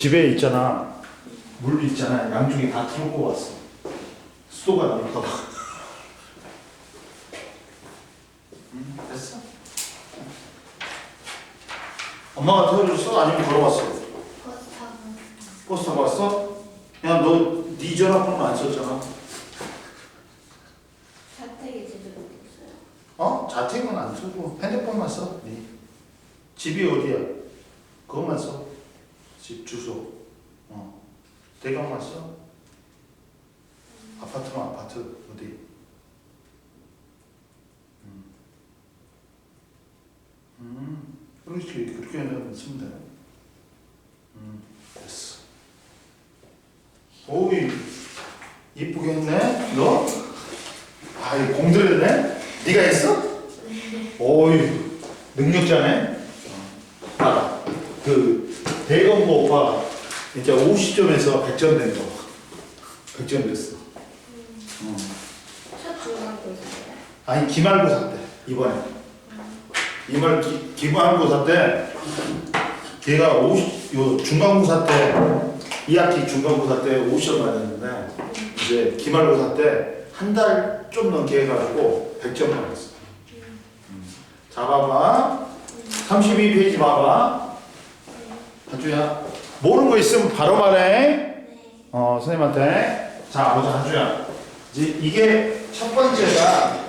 집에 있잖아. 물 있잖아. 양쪽에 다 틀고 왔어. 수도가 나올까 봐. 됐어? 엄마가 태워줬어? 아니면 걸어왔어? 버스 타고 버스 타고 왔어? 야, 너 네 전화번호 안 썼잖아. 자택에 제대로 없어요. 어? 자택은 안 쓰고 핸드폰만 써. 네. 집이 어디야? 그것만 써. 집 주소. 대강만 써. 아파트면 아파트 어디? 그렇지. 그렇게 하면 쓰면 돼. 됐어. 오이 이쁘게 했네. 너? 아이 공들였네. 네가 했어? 오이 능력자네. 아, 그 대검고 오빠 이제 50점에서 100점 된 거. 100점 됐어. 첫 중간고사예요. 아니 기말고사 때 이번에 기말고사 때 걔가 50, 요 중간고사 때 2학기 중간고사 때 50점 맞았는데 이제 기말고사 때 한 달 좀 넘게 해가지고 100점 맞았어. 자 봐봐 32페이지 봐봐. 한주야 모르는 거 있으면 바로 말해. 선생님한테. 자 보자 한주야. 이제 이게 첫 번째가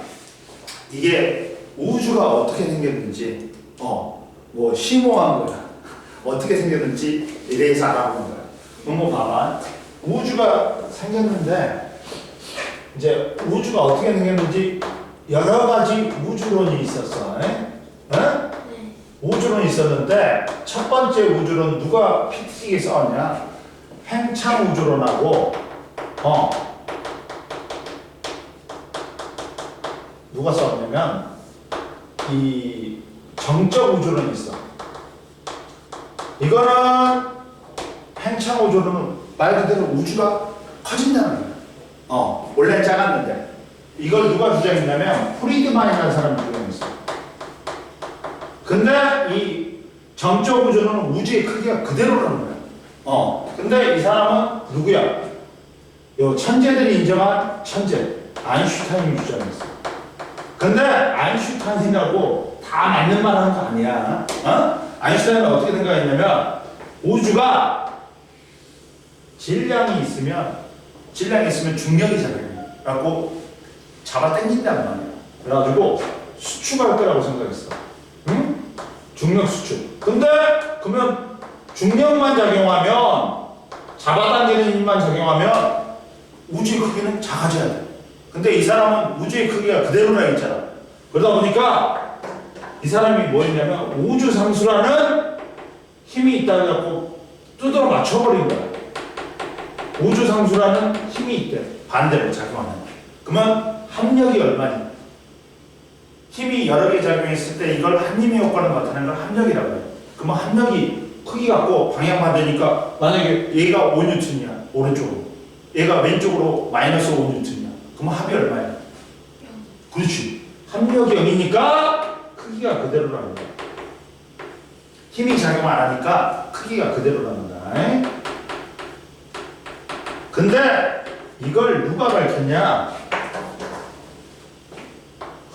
이게 우주가 어떻게 생겼는지 뭐 심오한 거야. 어떻게 생겼는지 에 대해서 알아보는 거야. 그럼 뭐 봐봐. 우주가 생겼는데 이제 우주가 어떻게 생겼는지 여러 가지 우주론이 있었어. 네. 우주론이 있었는데 첫 번째 우주론 누가 PT에 썼냐? 팽창 우주론하고 누가 썼냐면 이 정적 우주론이 있어. 이거는 팽창 우주론은 말 그대로 우주가 커진다는 거야. 원래 작았는데 이걸 누가 주장했냐면 프리드만이라는 사람이 주장했어. 근데 이 정적 우주는 우주의 크기가 그대로라는 거야. 근데 이 사람은 누구야? 요 천재들이 인정한 천재 아인슈타인이 주장했어. 근데 아인슈타인이라고 다 맞는 말 하는 거 아니야. 아인슈타인은 어떻게 생각했냐면 우주가 질량이 있으면 중력이 작용이라고 잡아 당긴단 말이야. 그래가지고 수축할 거라고 생각했어. 중력 수축. 근데 그러면 중력만 작용하면 잡아당기는 힘만 작용하면 우주의 크기는 작아져야 돼. 근데 이 사람은 우주의 크기가 그대로라 했잖아. 그러다 보니까 이 사람이 뭐 했냐면 우주 상수라는 힘이 있다고 해갖고 뜯어 맞춰버린 거야. 우주 상수라는 힘이 있대. 반대로 작용하는. 그러면 합력이 얼마니? 힘이 여러 개 작용했을 때 이걸 한힘의 효과를 나타내는 걸 합력이라고 해요. 그러면 합력이 크기 갖고 방향 반대니까 만약에 얘가 5N이야 오른쪽으로 얘가 왼쪽으로 마이너스 5N이야 그러면 합이 얼마야? 그렇지. 합력이 0이니까 크기가 그대로라는 거야. 힘이 작용 안 하니까 크기가 그대로라는 거야. 근데 이걸 누가 밝혔냐?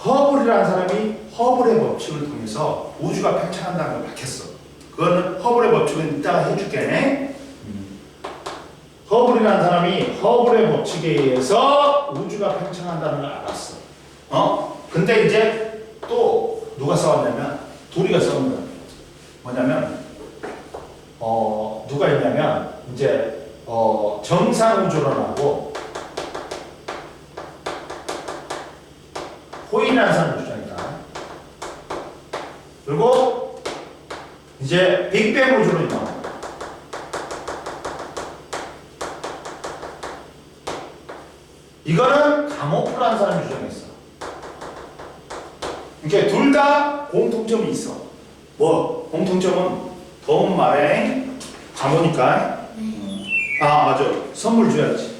허블이라는 사람이 허블의 법칙을 통해서 우주가 팽창한다는 걸 밝혔어. 그거는 허블의 법칙은 이따가 해줄게. 허블이라는 사람이 허블의 법칙에 의해서 우주가 팽창한다는 걸 알았어. 근데 이제 또 누가 싸웠냐면 둘이가 싸운 거야. 뭐냐면 누가 있냐면 이제 정상 우주론하고 호인이라는 사람을 주장했다. 그리고 이제 빅뱅 우주론이 나와. 이거는 가모프라는 사람이 주장했어. 이렇게 둘 다 공통점이 있어. 뭐 공통점은 더운 말에 잠오니까. 아 맞아. 선물 줘야지.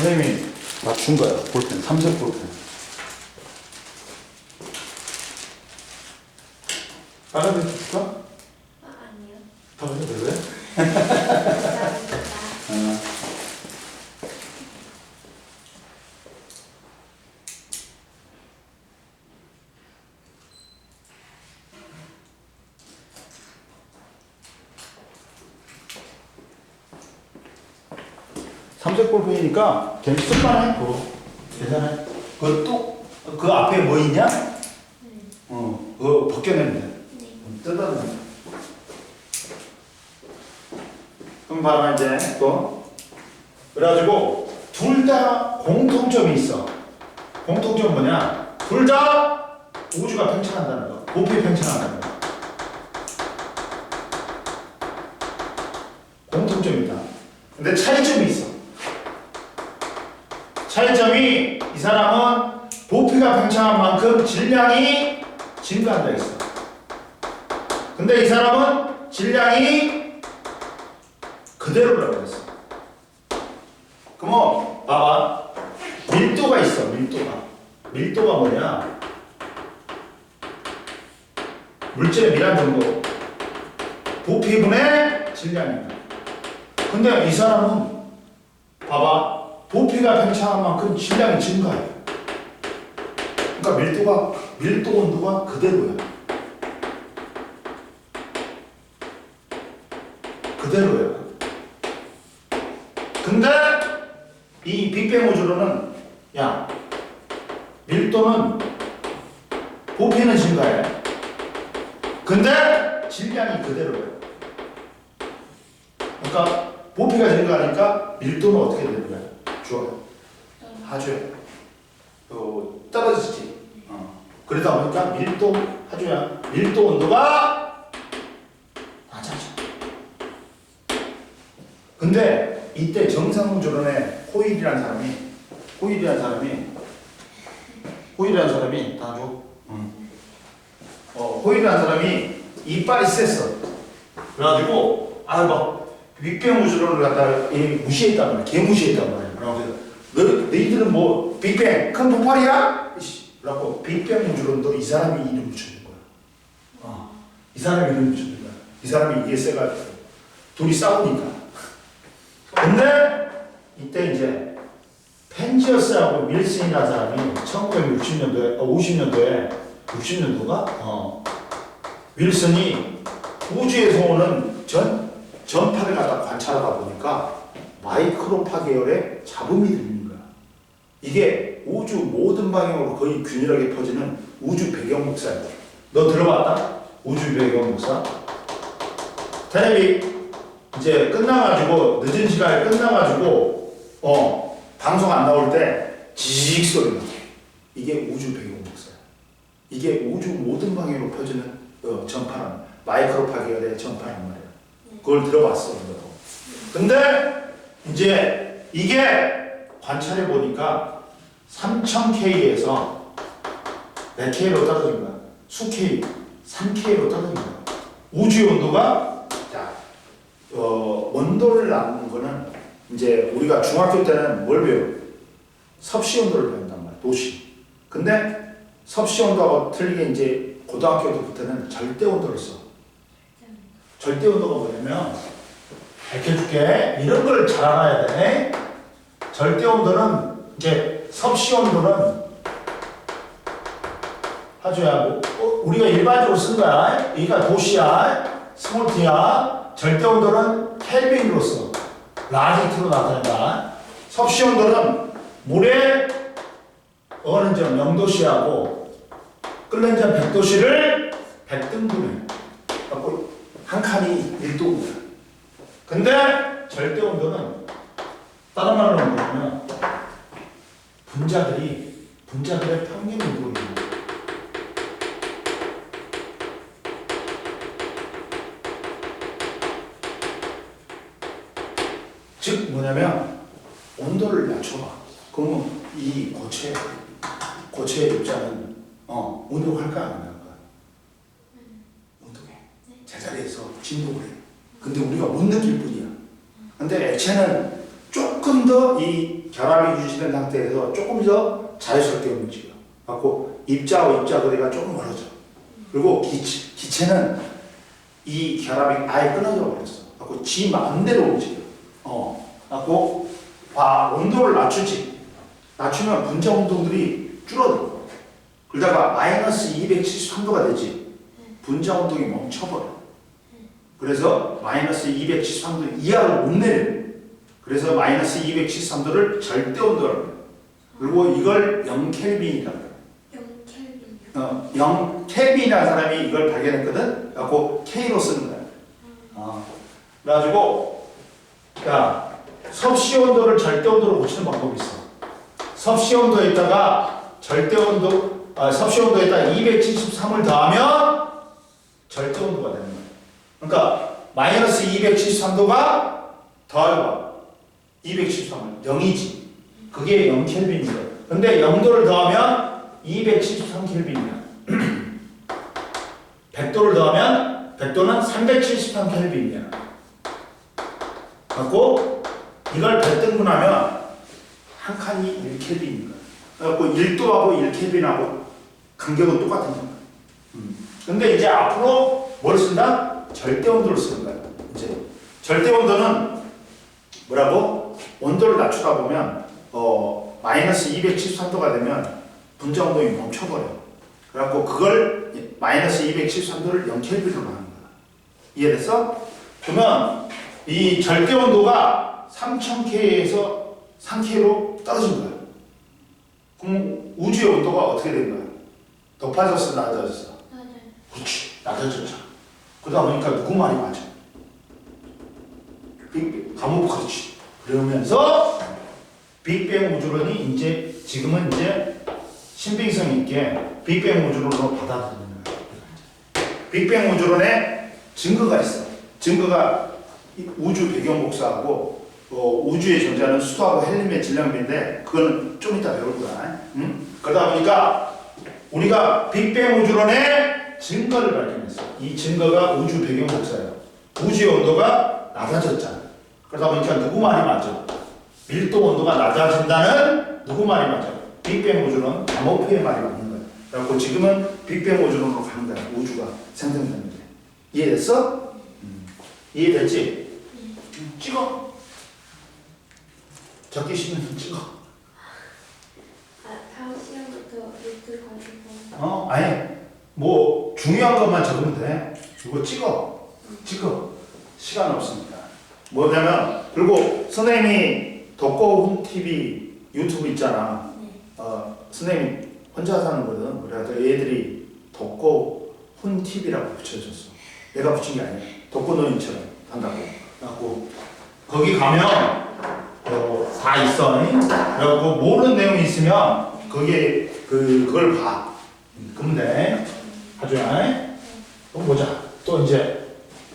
선생님이 맞춘 거야. 볼펜, 삼색 볼펜. 빨간 색 줄까? 아, 아니요. 더 해도 될래? 감사합니다. 삼색 볼펜이니까 쓸만해. 그거 계산해. 그 앞에 뭐 있냐? 그거 벗겨내면 돼. 네. 뜯어내면 돼. 그럼 봐봐 이제 또. 그래가지고 둘 다 공통점이 있어. 공통점 뭐냐? 둘 다 우주가 팽창한다는 거. 부피 팽창한다는 거. 공통점이 있다. 근데 차이점이 있어. 차이점이 이 사람은 부피가 팽창한 만큼 질량이 증가한다 했어. 근데 이 사람은 질량이 그대로라고 했어. 그럼 봐봐. 밀도가 있어. 밀도가 뭐냐? 물질의 밀한 정도. 부피분의 질량이다. 근데 이 사람은 봐봐. 부피가 팽창한 만큼 질량이 증가해. 그러니까 밀도 온도가 그대로야. 그대로야. 근데 이 빅뱅 우주로는 야, 밀도는 부피는 증가해. 근데 질량이 그대로야. 그러니까 부피가 증가하니까 밀도는 어떻게 되는 거야? 좋아요. 하줘야. 떨어지지. 그러다 보니까 밀도 하줘야. 밀도 온도가 낮아져. 근데 이때 정상우주론에 호일이라는 사람이 다 줘. 호일이라는 사람이 이빨이 셌어. 그래가지고 막 빅뱅 우주론을 갖다가 무시했단 말이야. 개 무시했단 말이야. 그래서 너희들은 뭐 빅뱅 큰 폭발이야? 그래갖고 빅뱅 우주론도 이 사람이 이름 붙여준 거야. 이 사람이 이름 붙여준 거야. 이 사람이 이게 세가지고 둘이 싸우니까. 근데 이때 이제 펜지어스하고 윌슨이라는 사람이 1960년도에 60년도가 윌슨이 우주에서 오는 전파를 갖다 관찰하다 보니까 마이크로파 계열의 잡음이 들리는 거야. 이게 우주 모든 방향으로 거의 균일하게 퍼지는 우주 배경 목사야. 너 들어봤다? 우주 배경 목사? 텔레비 이제 끝나가지고 늦은 시간에 끝나가지고 방송 안 나올 때 지직 소리 나. 이게 우주 배경 목사야. 이게 우주 모든 방향으로 퍼지는 전파는 마이크로파 계열의 전파란 말이야. 그걸 들어봤어. 근데 이제 이게 관찰해 보니까 3000K에서 몇 K로 떨어진 거야? 수-K, 3K로 떨어진 거야. 우주의 온도가 온도를 나누는 거는 이제 우리가 중학교 때는 뭘 배워? 섭씨 온도를 배운단 말이야. 도시. 근데 섭씨 온도하고 틀리게 이제 고등학교 때부터는 절대 온도를 써. 절대 온도가 뭐냐면 밝혀줄게. 이런 걸 잘 알아야 돼. 절대 온도는 이제 섭씨 온도는 하줘야 우리가 일반적으로 쓴 거야. 여기가 도시야. 스몰트야. 절대 온도는 켈빈으로 써. 라지트로 나타낸다. 섭씨 온도는 물의 어는 점 0도씨하고 끓는 점 100도씨를 100등분해. 갖고 한 칸이 1도입니다. 근데 절대 온도는 다른 말로 뭐냐면 분자들의 평균 온도입니다. 즉 뭐냐면 온도를 낮춰봐. 그러면 이 고체의 입자는 운동할까 안 할까? 운동해. 제자리에서 진동을 해. 근데 우리가 못 느낄 뿐이야. 근데 액체는 조금 조금 더 이 결합이 유지된 상태에서 조금 더 자연스럽게 움직여. 갖고 입자와 입자 거리가 조금 멀어져. 그리고 기체는 이 결합이 아예 끊어져 버렸어. 갖고 지 마음대로 움직여. 갖고 온도를 낮추지. 낮추면 분자 운동들이 줄어들어. 그러다가 마이너스 273도가 되지. 분자 운동이 멈춰버려. 그래서 마이너스 273도 이하로 못 내려. 그래서 마이너스 273도를 절대 온도라고 해요. 그리고 이걸 0켈빈이라고 해요. 0켈빈이요? 0켈빈이라는 사람이 이걸 발견했거든. 그래갖고 K로 쓰는 거야. 그래가지고 야, 섭씨 온도를 절대 온도로 고치는 방법이 있어. 섭씨 온도에다가 섭씨 온도에다가 273을 더하면 절대 온도가 되는 거야. 그러니까 마이너스 273도가 더하면 273은 0이지. 그게 0켈빈이에요. 근데 0도를 더하면 273켈빈이야. 100도를 더하면 100도는 373켈빈이야. 갖고 이걸 100등분하면 한 칸이 1켈빈인 거야. 그래갖고 1도하고 1켈빈하고 간격은 똑같은 거야. 근데 이제 앞으로 뭘 쓴다? 절대 온도를 쓰는 거야. 이제 절대 온도는 뭐라고? 온도를 낮추다 보면 마이너스 273도가 되면 분자 운동이 멈춰버려. 그래갖고 그걸 마이너스 273도를 0켈빈으로 하는 거야. 이해됐어? 그러면 이 절대 온도가 3000K에서 3K로 떨어진 거야. 그럼 우주의 온도가 어떻게 된 거야? 높아졌어, 낮아졌어? 맞아요. 그렇지, 낮아졌죠. 그러다 보니까 누구 말이 맞아? 과목 그렇지. 그러면서 빅뱅 우주론이 이제 지금은 이제 신빙성 있게 빅뱅 우주론으로 받아들이는 거야. 빅뱅 우주론에 증거가 있어. 증거가 우주 배경 복사하고 우주에 존재하는 수소하고 헬륨의 질량비인데 그건 좀 이따 배울 거야. 응? 그러다 보니까 우리가 빅뱅 우주론의 증거를 발견했어. 이 증거가 우주 배경 복사예요. 우주의 온도가 낮아졌잖아. 그러다 보니까 누구 말이 맞아? 밀도 온도가 낮아진다는 누구 말이 맞아? 빅뱅 우주론 암호표의 말이 맞는 거야. 그래갖고 지금은 빅뱅 우주론으로 가는 거야. 우주가 생성되는 게. 이해됐어? 이해됐지? 찍어. 적기 싫으면 찍어. 다음 시간부터 노트 가지고. 아니 뭐 중요한 것만 적으면 돼. 이거 찍어. 시간 없으니까. 뭐냐면 그리고 선생님이 덕고훈 TV 유튜브 있잖아. 네. 선생님이 혼자 사는 거든. 그래가지고 애들이 덕고훈 TV라고 붙여줬어. 내가 붙인 게 아니야. 덕고노인처럼 한다고. 그래갖고 거기 가면 다 있어. 그래갖고 모르는 내용이 있으면 거기에 그걸 봐. 그럼 돼. 하주야. 또 보자. 또 이제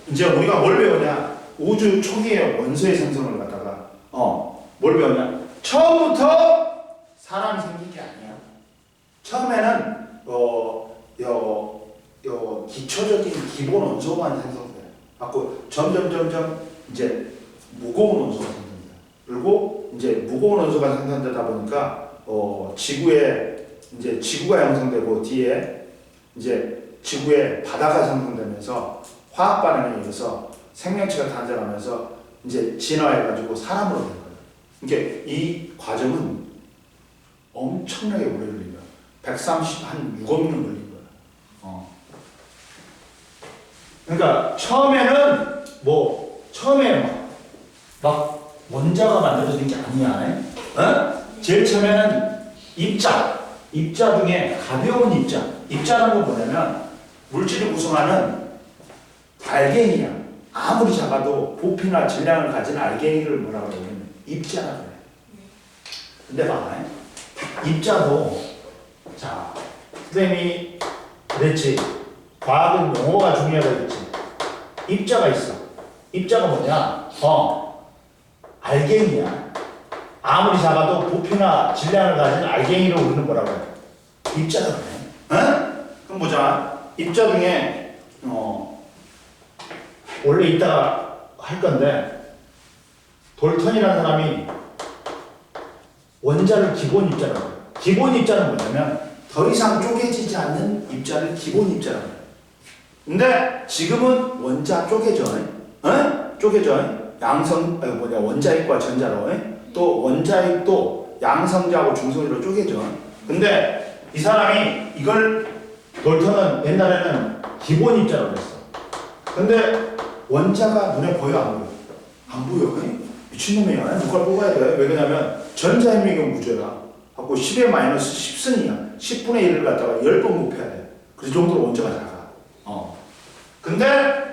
우리가 뭘 배우냐? 우주 초기의 원소의 생성을 갖다가 뭘 배우냐? 처음부터 사람이 생긴 게 아니야. 처음에는 기초적인 기본 원소만 생성돼. 갖고 점점 이제 무거운 원소가 생성돼. 그리고 이제 무거운 원소가 생성되다 보니까 지구가 형성되고 뒤에 이제 지구의 바다가 형성되면서 화학 반응에 의해서 생명체가 탄생하면서 이제 진화해가지고 사람으로 된 거예요. 그러니까 이 과정은 엄청나게 오래 걸린 거야. 136억 년 걸린 거야. 그러니까 처음에는 막 원자가 만들어진 게 아니야. 제일 처음에는 입자 중에 가벼운 입자라는 건 뭐냐면 물질을 구성하는 알갱이야. 아무리 작아도 부피나 질량을 가진 알갱이를 뭐라고 하냐면 입자라고 해. 근데 봐봐. 입자도 자, 선생님이 그랬지. 과학은 용어가 중요하다 그랬지. 입자가 있어. 입자가 뭐냐? 알갱이야. 아무리 작아도 부피나 질량을 가진 알갱이를 우리는 뭐라고 해? 입자라고 해. 그럼 보자. 입자 중에 원래 이따가 할 건데 돌턴이라는 사람이 원자를 기본 입자라고 해요. 기본 입자는 뭐냐면 더 이상 쪼개지지 않는 입자를 기본 입자라고 해요. 근데 지금은 원자 쪼개져. 쪼개져. 원자핵과 전자로. 또 원자핵도 양성자하고 중성자로 쪼개져. 근데 이 사람이 이걸 볼턴은 옛날에는 기본 입자라고 했어. 근데 원자가 눈에 보여 안 보여? 안 보여. 미친놈이야. 누가 뽑아야 돼. 왜 그러냐면 전자핵미경 구조야. 갖고 10의 마이너스 10승이야. 10분의 1을 갖다가 10번 곱해야 돼. 그 정도로 원자가 작아. 근데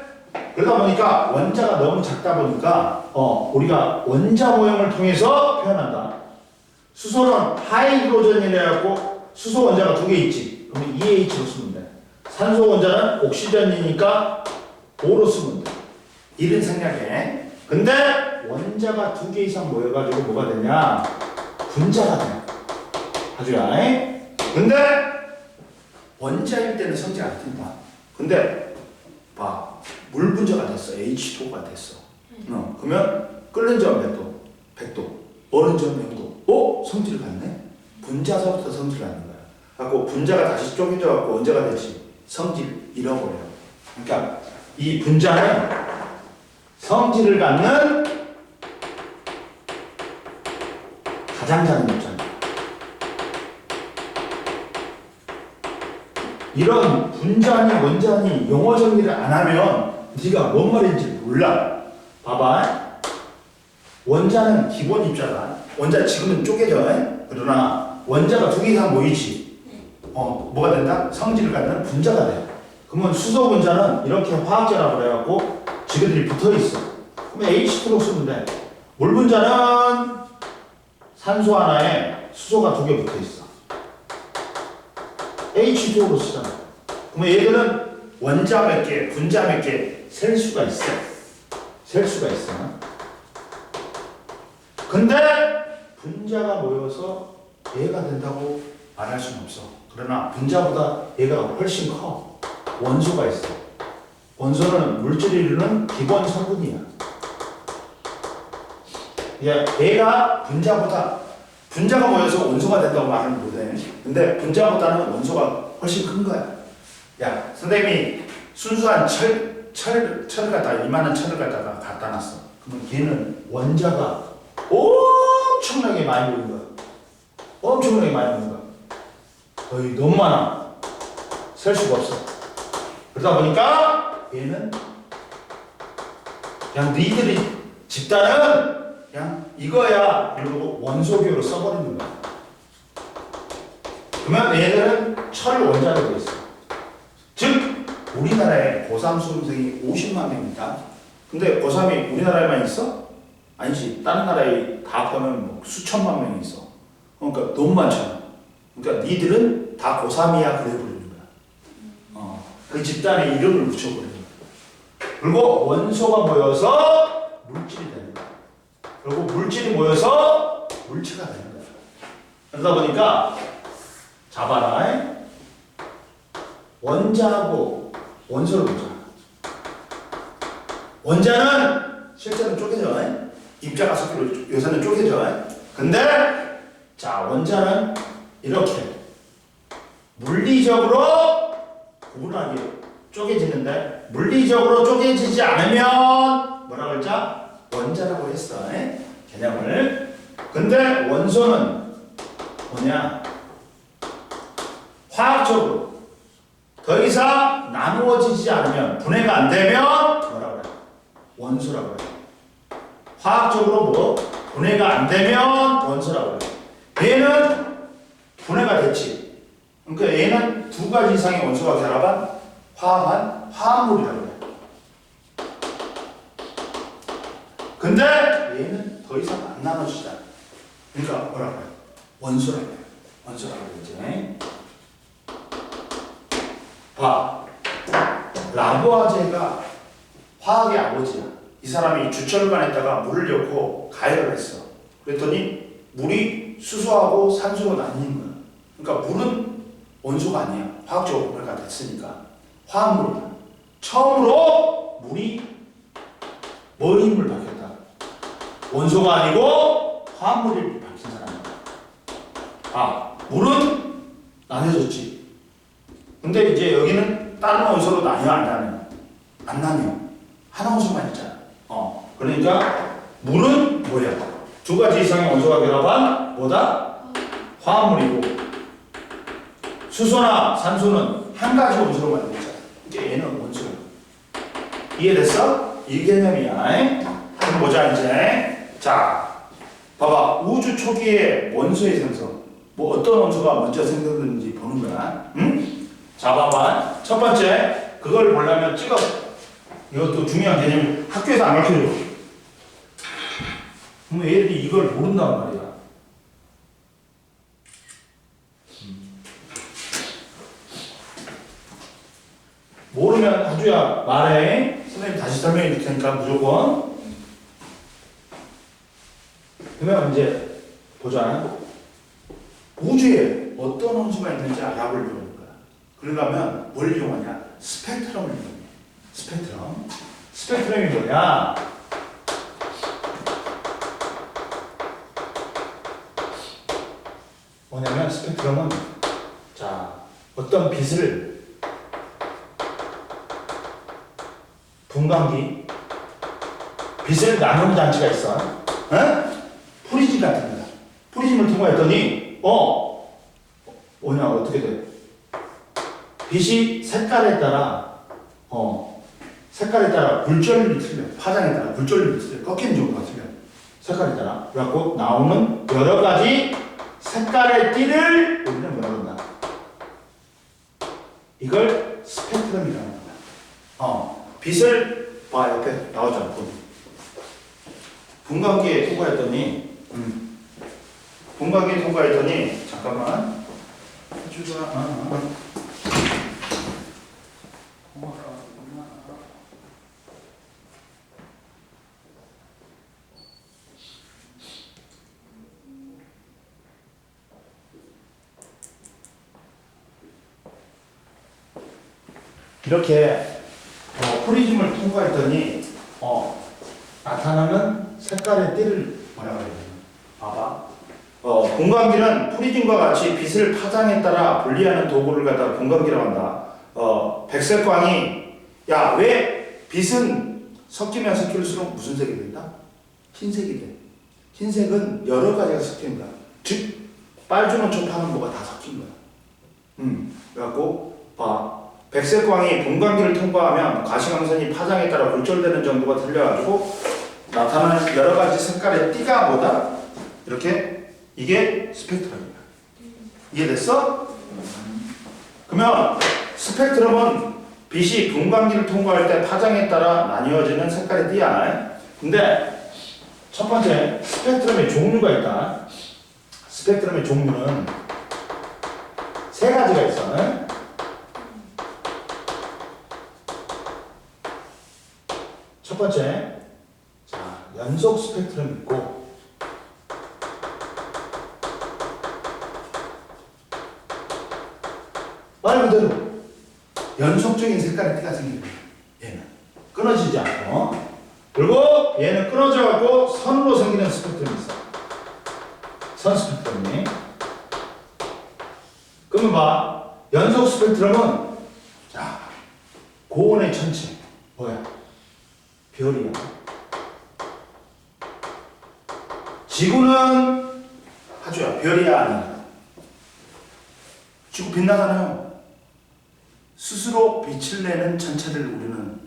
그러다 보니까 원자가 너무 작다 보니까 우리가 원자 모형을 통해서 표현한다. 수소는 하이드로전이라고 수소 원자가 2개 있지. 그러면 2H로 쓰면 돼. 산소 원자는 옥시전이니까 O로 쓰면 돼. 이런 생략에. 근데 원자가 2개 이상 모여가지고 뭐가 되냐? 분자가 돼. 아주야. 근데 원자일 때는 성질 안 튼다. 근데 봐. 물 분자가 됐어. H2O가 됐어. 그러면 끓는 점 몇 도? 100도. 얼은 점 0도. 성질을 갖네? 분자서부터 성질을 갖는 거야. 갖고 분자가 다시 쪼개져 갖고 원자가 됐지. 성질 잃어버려요. 그러니까 이 분자는 성질을 갖는 가장 작은 입자입니다. 이런 분자니 원자니 용어 정리를 안 하면 네가 뭔 말인지 몰라. 봐봐. 원자는 기본 입자다. 원자 지금은 쪼개져. 그러나 원자가 2개 이상 모이지. 뭐가 된다? 성질을 갖는 분자가 돼. 그러면 수소 분자는 이렇게 화학제라고 그래갖고 지그들이 붙어 있어. 그러면 H2로 쓰면 돼. 물 분자는 산소 하나에 수소가 2개 붙어 있어. H2O로 쓰잖아. 그러면 얘들은 원자 몇 개, 분자 몇 개 셀 수가 있어. 셀 수가 있어. 근데 분자가 모여서 얘가 된다고 말할 수는 없어. 그러나 분자보다 얘가 훨씬 커. 원소가 있어. 원소는 물질이 이루는 기본 성분이야. 얘가 분자가 모여서 원소가 된다고 말은 못해. 근데 분자보다는 원소가 훨씬 큰 거야. 야, 선생님이 순수한 철을 갖다가 이만한 철을 갖다 놨어. 그러면 얘는 원자가 엄청나게 많이 모인 거야. 엄청나게 많이 모인 거야. 거의 너무 많아. 셀 수가 없어. 그러다 보니까 얘는 그냥 너희들이 집단은 그냥 이거야 이러고 원소교로 써버리는 거야. 그러면 얘들은 철 원자로 되어 있어. 즉 우리나라에 고3 수험생이 50만 명이다. 근데 고3이 우리나라에만 있어? 아니지. 다른 나라에 다 합하면 뭐 수천만 명이 있어. 그러니까 너무 많잖아. 그러니까 니들은 다 고3이야 그래 버리는 거야. 그 집단의 이름을 붙여버리는 거야. 그리고 원소가 모여서 물질이 되는 거야. 그리고 물질이 모여서 물체가 되는 거야. 그러다 보니까 잡아라. 원자하고 원소를 보자. 원자는 실제로 쪼개져. 입자가 섞여 요새는 쪼개져. 근데 자 원자는 이렇게 물리적으로 구분하게 쪼개지는데 물리적으로 쪼개지지 않으면 뭐라고 했자? 원자라고 했어. 개념을. 근데 원소는 뭐냐? 화학적으로 더 이상 나누어지지 않으면 분해가 안 되면 뭐라고 그래? 원소라고 그래. 화학적으로 뭐 분해가 안 되면 원소라고 그래. 얘는 분해가 됐지. 그러니까 얘는 2가지 이상의 원소가 결합한 화합한 화합물이라고 그래. 근데 얘는 더 이상 안 나눠지지 않아. 그러니까 뭐라고 그래? 원소라고 그래. 원소라고 그러지. 봐. 라부아제가 화학의 아버지야. 이 사람이 주철관에다가 물을 넣고 가열을 했어. 그랬더니 물이 수소하고 산소로 나뉘는 거야. 그러니까 물은 원소가 아니야. 화학적으로 분해가 됐으니까. 화합물이야. 처음으로 물이 뭐의 힘을 밝혔다? 원소가 아니고 화합물이 밝힌 사람이야. 물은 나뉘어졌지. 근데 이제 여기는 다른 원소로 나뉘어 안 나뉘어? 안 나뉘어. 하나 원소만 있잖아. 그러니까 물은 뭐야? 두 가지 이상의 원소가 결합한 뭐다? 화합물이고, 수소나 산소는 한 가지 원소로 만들었잖아. 이제 얘는 원소야. 이해됐어? 이 개념이야. 그럼 보자 이제. 자, 봐봐. 우주 초기의 원소의 생성. 뭐 어떤 원소가 먼저 생성됐는지 보는 거야. 응? 자, 봐봐. 첫 번째, 그걸 보려면 찍어. 이것도 중요한 개념이 학교에서 안 가르쳐줘. 그럼 애들이 이걸 모른단 말이야. 모르면 하주야 말해. 선생님 다시 설명해 줄 테니까 무조건. 그러면 이제 보자. 우주에 어떤 원소가 있는지 알아보려는 거야. 그러려면 뭘 이용하냐? 스펙트럼을 이용해. 스펙트럼. 스펙트럼이 뭐냐? 뭐냐면 스펙트럼은 자 어떤 빛을 분광기 빛을 나누는 장치가 있어. 프리즘 같은 거야. 프리즘을 통과했더니 뭐냐 어떻게 돼? 빛이 색깔에 따라 굴절률이 틀려. 파장에 따라 굴절률이 틀려. 꺾이는 정도가 틀려. 색깔에 따라. 그래갖고 나오는 여러 가지 색깔의 띠를 우리는 뭐라고 한다? 이걸 스펙트럼이라고 한다. 빛을 봐 옆에 나오잖아. 분광기에 통과했더니 잠깐만 해주가 이렇게 프리즘을 통과했더니 나타나는 색깔의 띠를 뭐라고 해야 되나? 봐봐. 분광기는 프리즘과 같이 빛을 파장에 따라 분리하는 도구를 갖다가 분광기라고 한다. 백색광이 왜 빛은 섞이면 섞일수록 무슨 색이 된다? 흰색이 돼. 흰색은 여러 가지가 섞인 거야. 즉 빨주노초 파는뭐가 다 섞인 거야. 그래갖고 봐. 백색광이 분광기를 통과하면 가시광선이 파장에 따라 굴절되는 정도가 틀려가지고 나타나는 여러 가지 색깔의 띠가 뭐다? 이렇게 이게 스펙트럼이야. 이해됐어? 그러면 스펙트럼은 빛이 분광기를 통과할 때 파장에 따라 나뉘어지는 색깔의 띠야. 근데 첫 번째 스펙트럼의 종류가 있다. 스펙트럼의 종류는 세 가지가 있어. 첫 번째, 자, 연속 스펙트럼이 있고, 말 그대로 연속적인 색깔의 띠가 생기는 거야. 얘는 끊어지지 않고, 그리고 얘는 끊어져갖고 선으로 생기는 스펙트럼이 있어. 선 스펙트럼이. 그러면 봐, 연속 스펙트럼은 자, 고온의 천체 뭐야? 별이야. 지구는 하주야 별이야 아니야. 지구 빛나잖아요. 스스로 빛을 내는 천체를 우리는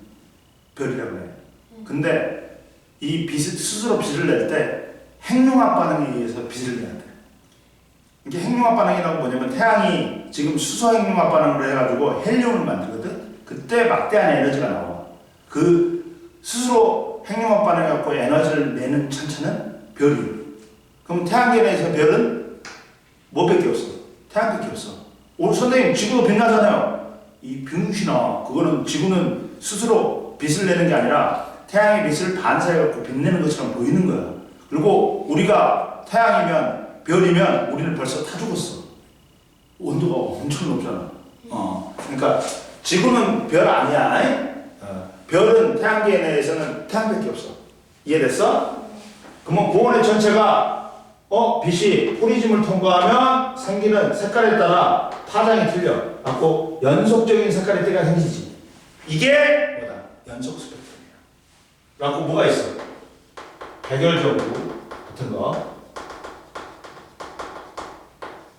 별이라고 해. 근데 이 빛을 스스로 빛을 낼 때 핵융합 반응에 의해서 빛을 내야 돼. 이게 핵융합 반응이라고 뭐냐면 태양이 지금 수소 핵융합 반응을 해가지고 헬륨을 만들거든. 그때 막대한 에너지가 나와. 그 스스로 핵융합 반응해갖고 에너지를 내는 천체는 별이에요. 그럼 태양계 내에서 별은 뭐밖에 없어? 태양밖에 없어. 오늘 선생님 지구도 빛나잖아요. 이 병신아, 그거는 지구는 스스로 빛을 내는 게 아니라 태양의 빛을 반사해갖고 빛내는 것처럼 보이는 거야. 그리고 우리가 태양이면 별이면 우리는 벌써 타 죽었어. 온도가 엄청 높잖아. 그러니까 지구는 별 아니야. 별은 태양계 내에서는 태양밖에 없어. 이해됐어? 그러면 고온의 전체가 빛이 프리즘을 통과하면 생기는 색깔에 따라 파장이 틀려. 갖고 연속적인 색깔의 띠가 생기지. 이게 뭐다? 연속 스펙트럼이야. 갖고 뭐가 있어? 해결적으로 같은 거.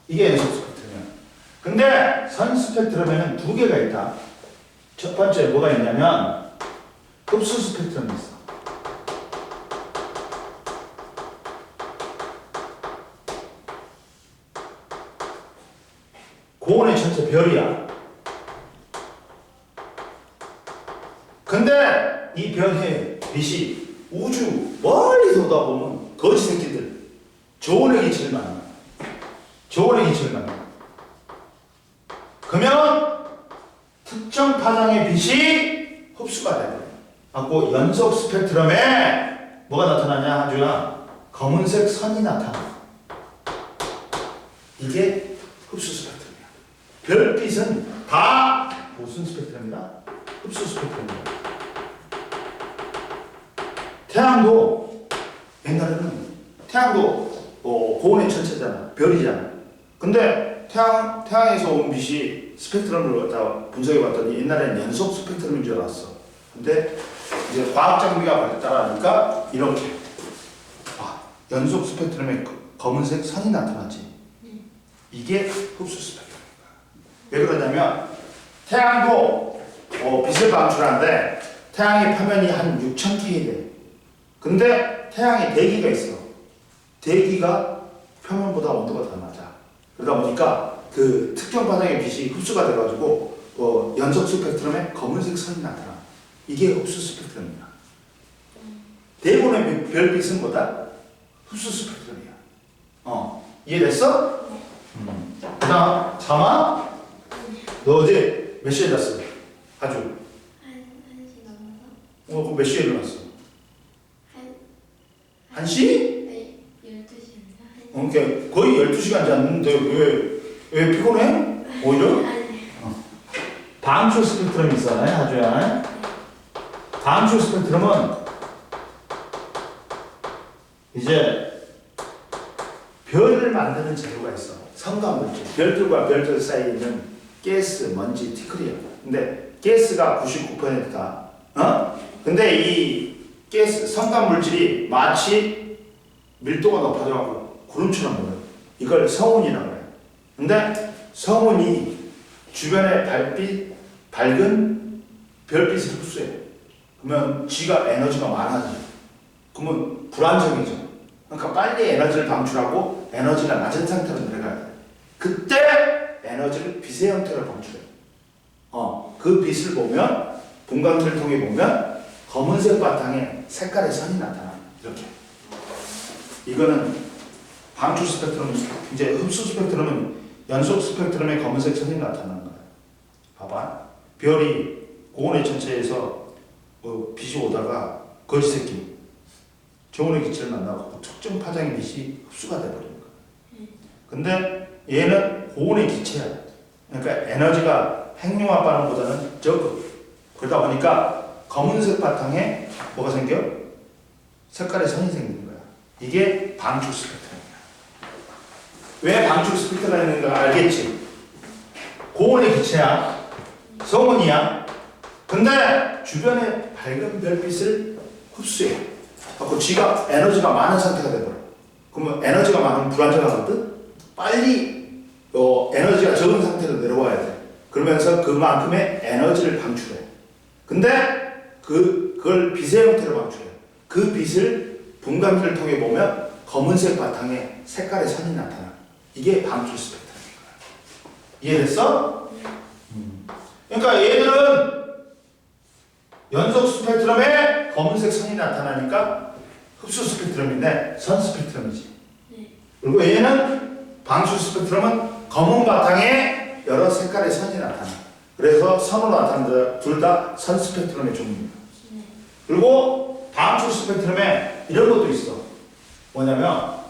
이게 연속 스펙트럼이야. 근데 선 스펙트럼에는 두 개가 있다. 첫 번째 뭐가 있냐면 흡수 스펙트럼이 있어. 고온의 전체 별이야. 근데 이 별의 빛이 우주 멀리 쏟아보면 거지 새끼들 저온의 기체를 만나. 저온의 기체를 만나. 그러면 특정 파장의 빛이 흡수가 돼요. 갖고 연속 스펙트럼에 뭐가 나타나냐 하주야? 검은색 선이 나타나. 이게 흡수 스펙트럼이야. 별빛은 다 무슨 스펙트럼이다? 흡수 스펙트럼이다. 태양도 옛날에는 태양도 고온의 천체잖아. 별이잖아. 근데 태양에서 온 빛이 스펙트럼을 갖다 분석해 봤더니 옛날에는 연속 스펙트럼인 줄 알았어. 근데 이제 과학 장비가 발달하니까 이렇게 연속 스펙트럼에 검은색 선이 나타나지. 이게 흡수 스펙트럼이야. 왜 그러냐면 태양도 빛을 방출하는데 태양의 표면이 한 6000K 돼. 근데 태양에 대기가 있어. 대기가 표면보다 온도가 더 낮아. 그러다 보니까 그 특정 파장의 빛이 흡수가 돼가지고 연속 스펙트럼에 검은색 선이 나타나. 이게 흡수 스펙트럼이야. 대부분의 별빛은 뭐다? 흡수 스펙트럼이야. 이해됐어? 그 다음 자마? 너 어제 몇 시에 잤어? 아주? 1시 넘어서? 그럼 몇 시에 일어났어? 1시? 네, 12시입니다. 그러니까 거의 12시간 잤는데 왜 피곤해? 오히려? 다음초 스펙트럼이 있잖아요, 하주야. 다음초 스펙트럼은 이제 별을 만드는 재료가 있어. 성간물질. 별들과 별들 사이에 있는 가스, 먼지, 티끌이야. 근데 가스가 99%다. 근데 이 가스, 성간물질이 마치 밀도가 높아져가지고 구름처럼 보여. 이걸 성운이라고 그래. 근데 성운이 주변의 밝은 별빛을 흡수해. 그러면 지가 에너지가 많아져. 그러면 불안정해져. 그러니까 빨리 에너지를 방출하고 에너지가 낮은 상태로 내려가야 돼. 그때 에너지를 빛의 형태로 방출해. 그 빛을 보면 분광기를 통해 보면 검은색 바탕에 색깔의 선이 나타나. 이렇게. 이거는 방출 스펙트럼, 이제 흡수 스펙트럼은 연속 스펙트럼에 검은색 선이 나타나는 거야. 봐봐. 별이 고온의 천체에서 빛이 오다가 거지 새끼 저온의 기체를 만나고 특정 파장의 빛이 흡수가 돼버리는 거야. 근데 얘는 고온의 기체야. 그러니까 에너지가 핵융합 반응보다는 적어. 그러다 보니까 검은색 바탕에 뭐가 생겨? 색깔의 선이 생기는 거야. 이게 방출 스펙트럼이야. 왜 방출 스펙트럼이 있는가 알겠지? 고온의 기체야. 성운이야. 근데 주변의 밝은 별빛을 흡수해. 그리고 지가 에너지가 많은 상태가 돼버려. 그러면 에너지가 많으면 불안정하거든? 빨리 에너지가 적은 상태로 내려와야 돼. 그러면서 그만큼의 에너지를 방출해. 근데 그걸 빛의 형태로 방출해. 그 빛을 분광기를 통해 보면 검은색 바탕에 색깔의 선이 나타나. 이게 방출 스펙트럼인 거야. 이해됐어? 그러니까 얘들은 연속 스펙트럼에 검은색 선이 나타나니까 흡수 스펙트럼인데 선 스펙트럼이지. 그리고 얘는 방출 스펙트럼은 검은 바탕에 여러 색깔의 선이 나타나. 그래서 선으로 나타난다. 둘 다 선 스펙트럼의 종류입니다. 그리고 방출 스펙트럼에 이런 것도 있어. 뭐냐면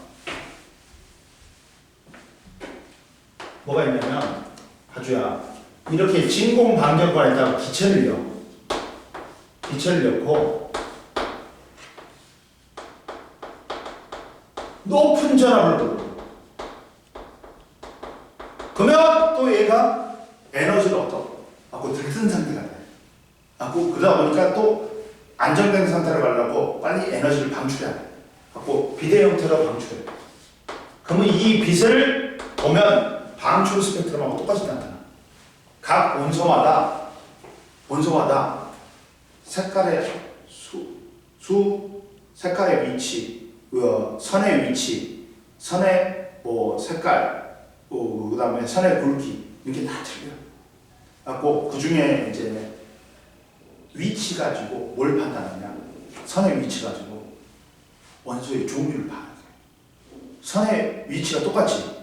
뭐가 있냐면 하주야 이렇게 진공 반경관에다가 기체를 넣어. 기체를 넣고 높은 전압을 부르고. 그러면 또 얘가 에너지를 얻고 들뜬 상태가 돼. 그러다 보니까 또 안정된 상태로 가려고 빨리 에너지를 방출해야 돼. 빛의 형태로 방출해. 그러면 이 빛을 보면 방출 스펙트럼하고 똑같이 나타나. 각 원소마다 색깔의 색깔의 위치, 선의 위치, 선의 색깔, 그 다음에 선의 굵기, 이렇게 다 틀려. 그 중에 이제 위치 가지고 뭘 판단하냐? 선의 위치 가지고 원소의 종류를 봐야 돼. 선의 위치가 똑같지?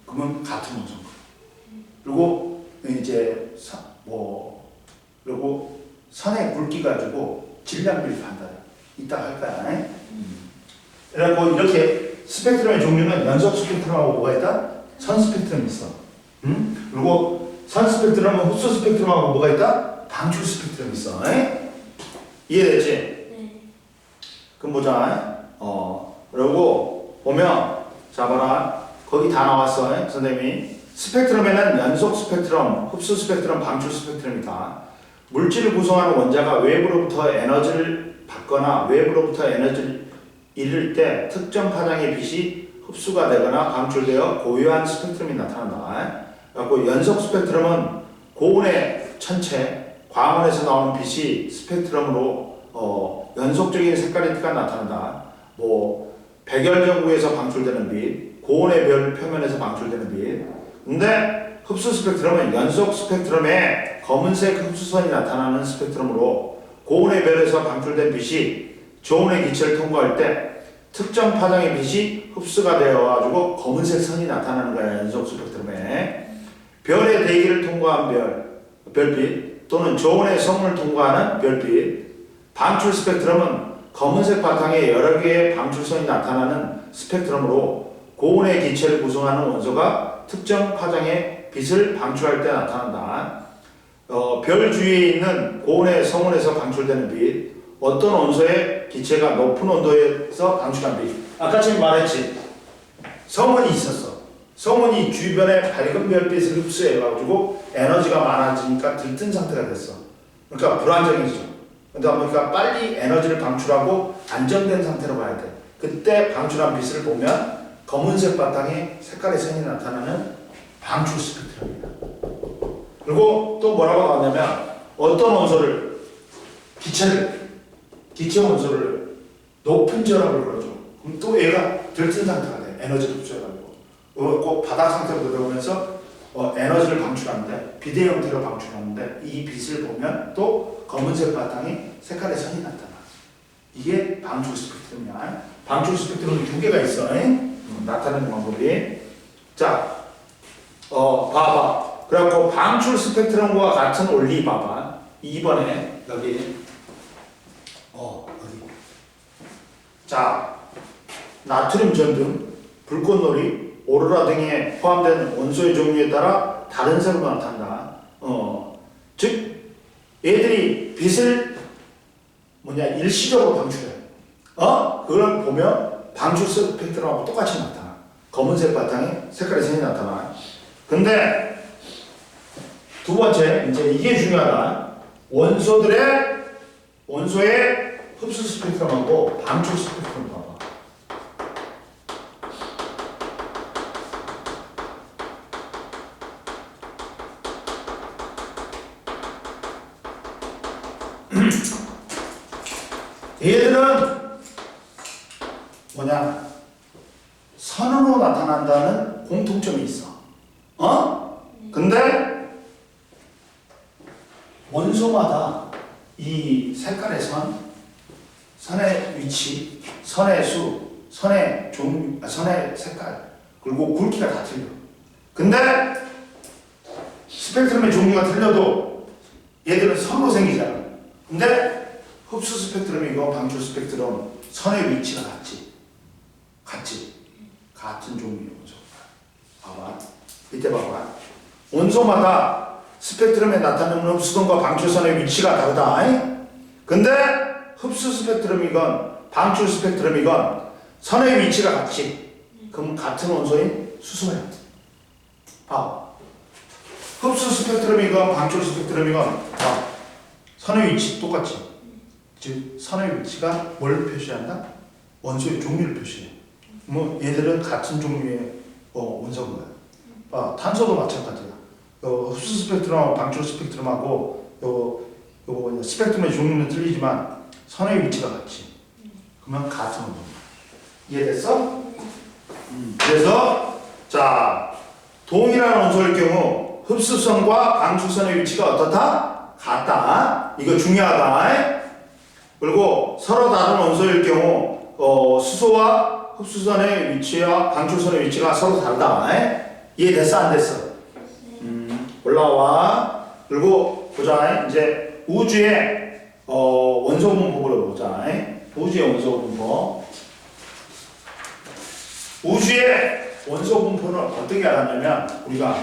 그러면 같은 원소인 거야. 그리고 이제 그리고 선의 굵기 가지고 질량비를 판단해. 이따 할 거야. 그래갖고 이렇게 스펙트럼의 종류는 연속 스펙트럼하고 뭐가 있다? 선 스펙트럼이 있어. 그리고 선 스펙트럼은 흡수 스펙트럼하고 뭐가 있다? 방출 스펙트럼이 있어. 이해됐지? 네. 그럼 보자. 그리고 보면 자 봐라. 거기 다 나왔어. 선생님이 스펙트럼에는 연속 스펙트럼, 흡수 스펙트럼, 방출 스펙트럼이다. 물질을 구성하는 원자가 외부로부터 에너지를 받거나 외부로부터 에너지를 잃을 때 특정 파장의 빛이 흡수가 되거나 방출되어 고유한 스펙트럼이 나타난다. 그리고 연속 스펙트럼은 고온의 천체, 광원에서 나오는 빛이 스펙트럼으로 연속적인 색깔의 빛가 나타난다. 백열전구에서 방출되는 빛, 고온의 별 표면에서 방출되는 빛. 근데 흡수 스펙트럼은 연속 스펙트럼에 검은색 흡수선이 나타나는 스펙트럼으로 고온의 별에서 방출된 빛이 저온의 기체를 통과할 때 특정 파장의 빛이 흡수가 되어가지고 검은색 선이 나타나는 거야. 연속 스펙트럼에 별의 대기를 통과한 별빛 또는 저온의 성운을 통과하는 별빛. 방출 스펙트럼은 검은색 바탕에 여러 개의 방출선이 나타나는 스펙트럼으로 고온의 기체를 구성하는 원소가 특정 파장의 빛을 방출할 때 나타난다. 별 주위에 있는 고온의 성운에서 방출되는 빛, 어떤 원소의 기체가 높은 온도에서 방출한 빛. 아까 지금 말했지. 성운이 있었어. 성운이 주변에 밝은 별빛을 흡수해가지고 에너지가 많아지니까 들뜬 상태가 됐어. 그러니까 불안정해지죠. 그러다 보니까 빨리 에너지를 방출하고 안정된 상태로 가야 돼. 그때 방출한 빛을 보면 검은색 바탕에 색깔의 선이 나타나는 방출 스펙트럼이다. 그리고 또 뭐라고 나왔냐면 어떤 원소를 기체 원소를 높은 전압을 걸어줘. 그럼 또 얘가 들뜬 상태가 돼. 에너지를 흡수해가지고. 꼭 바닥 상태로 들어오면서 에너지를 방출하는데 비대 형태로 방출하는데 이 빛을 보면 또 검은색 바탕에 색깔의 선이 나타나. 이게 방출 스펙트럼이야. 방출 스펙트럼이 두 개가 있어. 나타내는 방법이. 자, 봐봐. 그래갖고 방출 스펙트럼과 같은 원리 봐봐. 2번에 여기 여기. 자, 나트륨 전등, 불꽃놀이, 오로라 등에 포함된 원소의 종류에 따라 다른 색으로 나타난다. 즉 얘들이 빛을 일시적으로 방출해. 그걸 보면 방출 스펙트럼하고 똑같이 나타나. 검은색 바탕에 색깔의 선이 나타나. 근데 두 번째, 이제 이게 중요하다. 원소의 흡수 스펙트럼하고 방출 스펙트럼 봐봐. 얘들은 선으로 나타난다는 공통점이 있어. 근데 원소마다 이 색깔의 선의 위치, 선의 수, 선의 색깔, 그리고 굵기가 다 틀려. 근데 스펙트럼의 종류가 틀려도 얘들은 선으로 생기잖아. 근데 흡수 스펙트럼이고 방출 스펙트럼 선의 위치가 같지. 같은 종류의 원소. 봐봐. 이때 봐봐. 원소마다 스펙트럼에 나타나는 흡수선과 방출선의 위치가 다르다. 근데 흡수 스펙트럼이건 방출 스펙트럼이건 선의 위치가 같지. 그럼 같은 원소인 수소야. 봐. 흡수 스펙트럼이건 방출 스펙트럼이건 봐. 선의 위치 똑같지. 즉 선의 위치가 뭘 표시한다? 원소의 종류를 표시해. 뭐 얘들은 같은 종류의 원소인 거야. 봐. 탄소도 마찬가지야. 흡수 스펙트럼하고 방출 스펙트럼하고 요거 스펙트럼의 종류는 틀리지만 선의 위치가 같지. 그러면 같은 원소. 이해됐어? 그래서 자 동일한 원소일 경우 흡수선과 방출선의 위치가 어떻다? 같다. 이거 중요하다. 그리고 서로 다른 원소일 경우 수소와 흡수선의 위치와 방출선의 위치가 서로 다르다. 이해됐어? 안 됐어? 올라와. 그리고 보자. 이제 우주의 원소 분포를 보자. 우주의 원소 분포. 우주의 원소 분포는 어떻게 알았냐면 우리가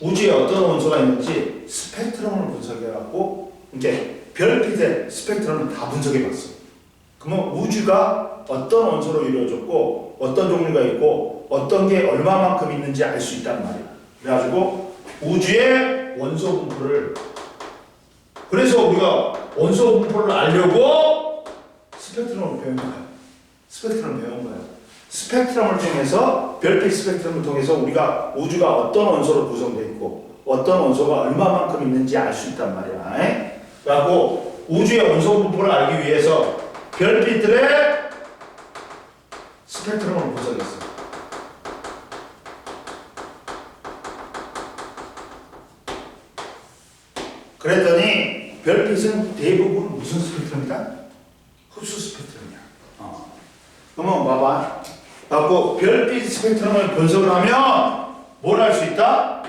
우주에 어떤 원소가 있는지 스펙트럼을 분석해갖고 이제 별빛의 스펙트럼을 다 분석해봤어. 그러면 우주가 어떤 원소로 이루어졌고 어떤 종류가 있고 어떤 게 얼마만큼 있는지 알 수 있단 말이야. 그래가지고 우주의 원소 분포를 그래서 우리가 원소 분포를 알려고 스펙트럼을 배운 거야. 스펙트럼을 배운 거야. 스펙트럼을 통해서 별빛 스펙트럼을 통해서 우리가 우주가 어떤 원소로 구성되어 있고 어떤 원소가 얼마만큼 있는지 알 수 있단 말이야. 그리고 우주의 원소 분포를 알기 위해서 별빛들의 스펙트럼을 분석했어. 그랬더니 별빛은 대부분 무슨 스펙트럼이다? 흡수 스펙트럼이야. 그러면 봐봐. 갖고 별빛 스펙트럼을 분석을 하면 뭘 할 수 있다?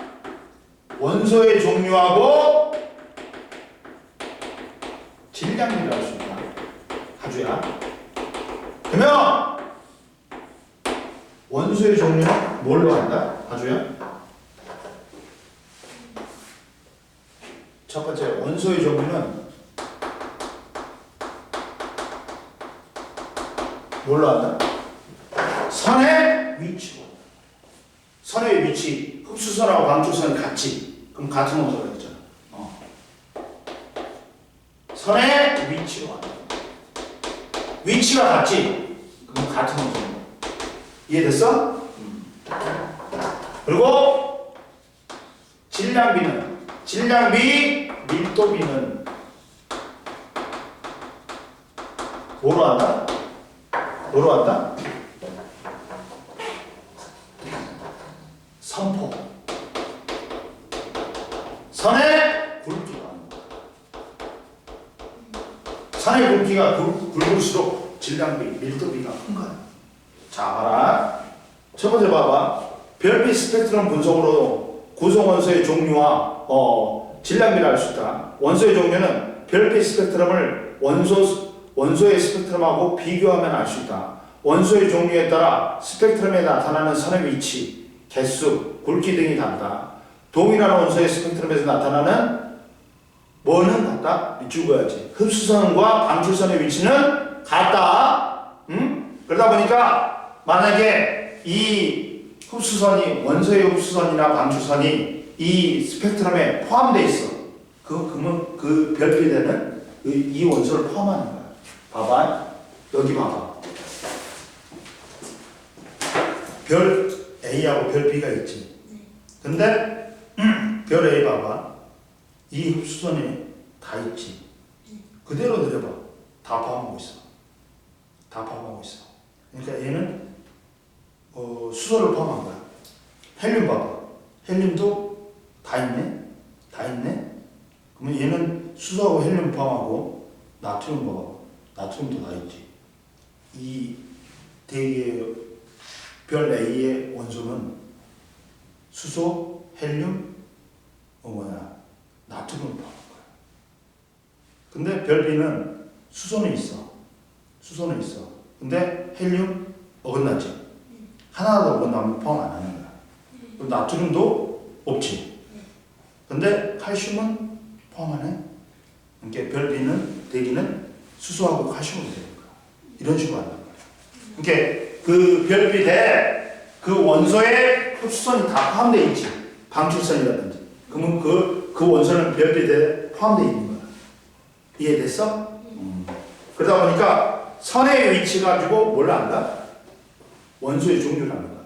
원소의 종류하고 질량비를 알 수 있다. 하주야. 그러면 원소의 종류는 뭘로 한다? 하주야. 첫 번째 원소의 종류는 뭘로 한다? 선의 위치로. 선의 위치, 흡수선하고 방출선이 같지. 그럼 같은 원소가 있잖아. 선의 위치로 한다. 위치가 같지. 그럼 같은 원소인 거야. 이해됐어? 그리고 질량비, 밀도비는 뭐로 한다? 뭐로 한다? 선포. 선의 굵기가. 선의 굵기가 굵을수록 질량비, 밀도비가 큰 거야. 자, 봐라. 첫 번째 봐봐. 별빛 스펙트럼 분석으로 구성 원소의 종류와 질량비를 알 수 있다. 원소의 종류는 별빛 스펙트럼을 원소의 스펙트럼하고 비교하면 알 수 있다. 원소의 종류에 따라 스펙트럼에 나타나는 선의 위치, 개수, 굵기 등이 다르다. 동일한 원소의 스펙트럼에서 나타나는 뭐는 같다? 죽어야지. 흡수선과 방출선의 위치는 같다. 그러다 보니까 만약에 이 흡수선이 원소의 흡수선이나 방출선이 이 스펙트럼에 포함되어 있어. 그러면 그 별빛에는 이 원소를 포함하는 거야. 봐봐. 여기 봐봐. 별 A하고 별 B가 있지. 근데 별 A 봐봐. 이 흡수선이 다 있지. 그대로 내려봐. 다 포함하고 있어. 다 포함하고 있어. 그러니까 얘는 수소를 포함한 거야. 헬륨 봐봐. 헬륨도 다 있네. 다 있네. 그러면 얘는 수소하고 헬륨 포함하고 나트륨 봐봐. 나트륨도 다 있지. 이 대기의 별 A의 원소는 수소, 헬륨, 나트륨을 포함한 거야. 근데 별 B는 수소는 있어. 수소는 있어. 근데 헬륨 어긋나지. 하나도 어긋나면 포함 안 하는 거야. 그럼 나트륨도 없지. 근데 칼슘은 포함하네. 그러니까 별 B는 대기는 수소하고 칼슘으로 되는 거야. 이런 식으로 한단 말이야. 이렇게 그 별빛에 그 원소에 흡수선이 다 포함되어 있지. 방출선이라든지. 그러면 그 원소는 별빛에 포함되어 있는 거야. 이해됐어? 그러다 보니까 선의 위치 가지고 뭘 안다? 원소의 종류를 아는 거야.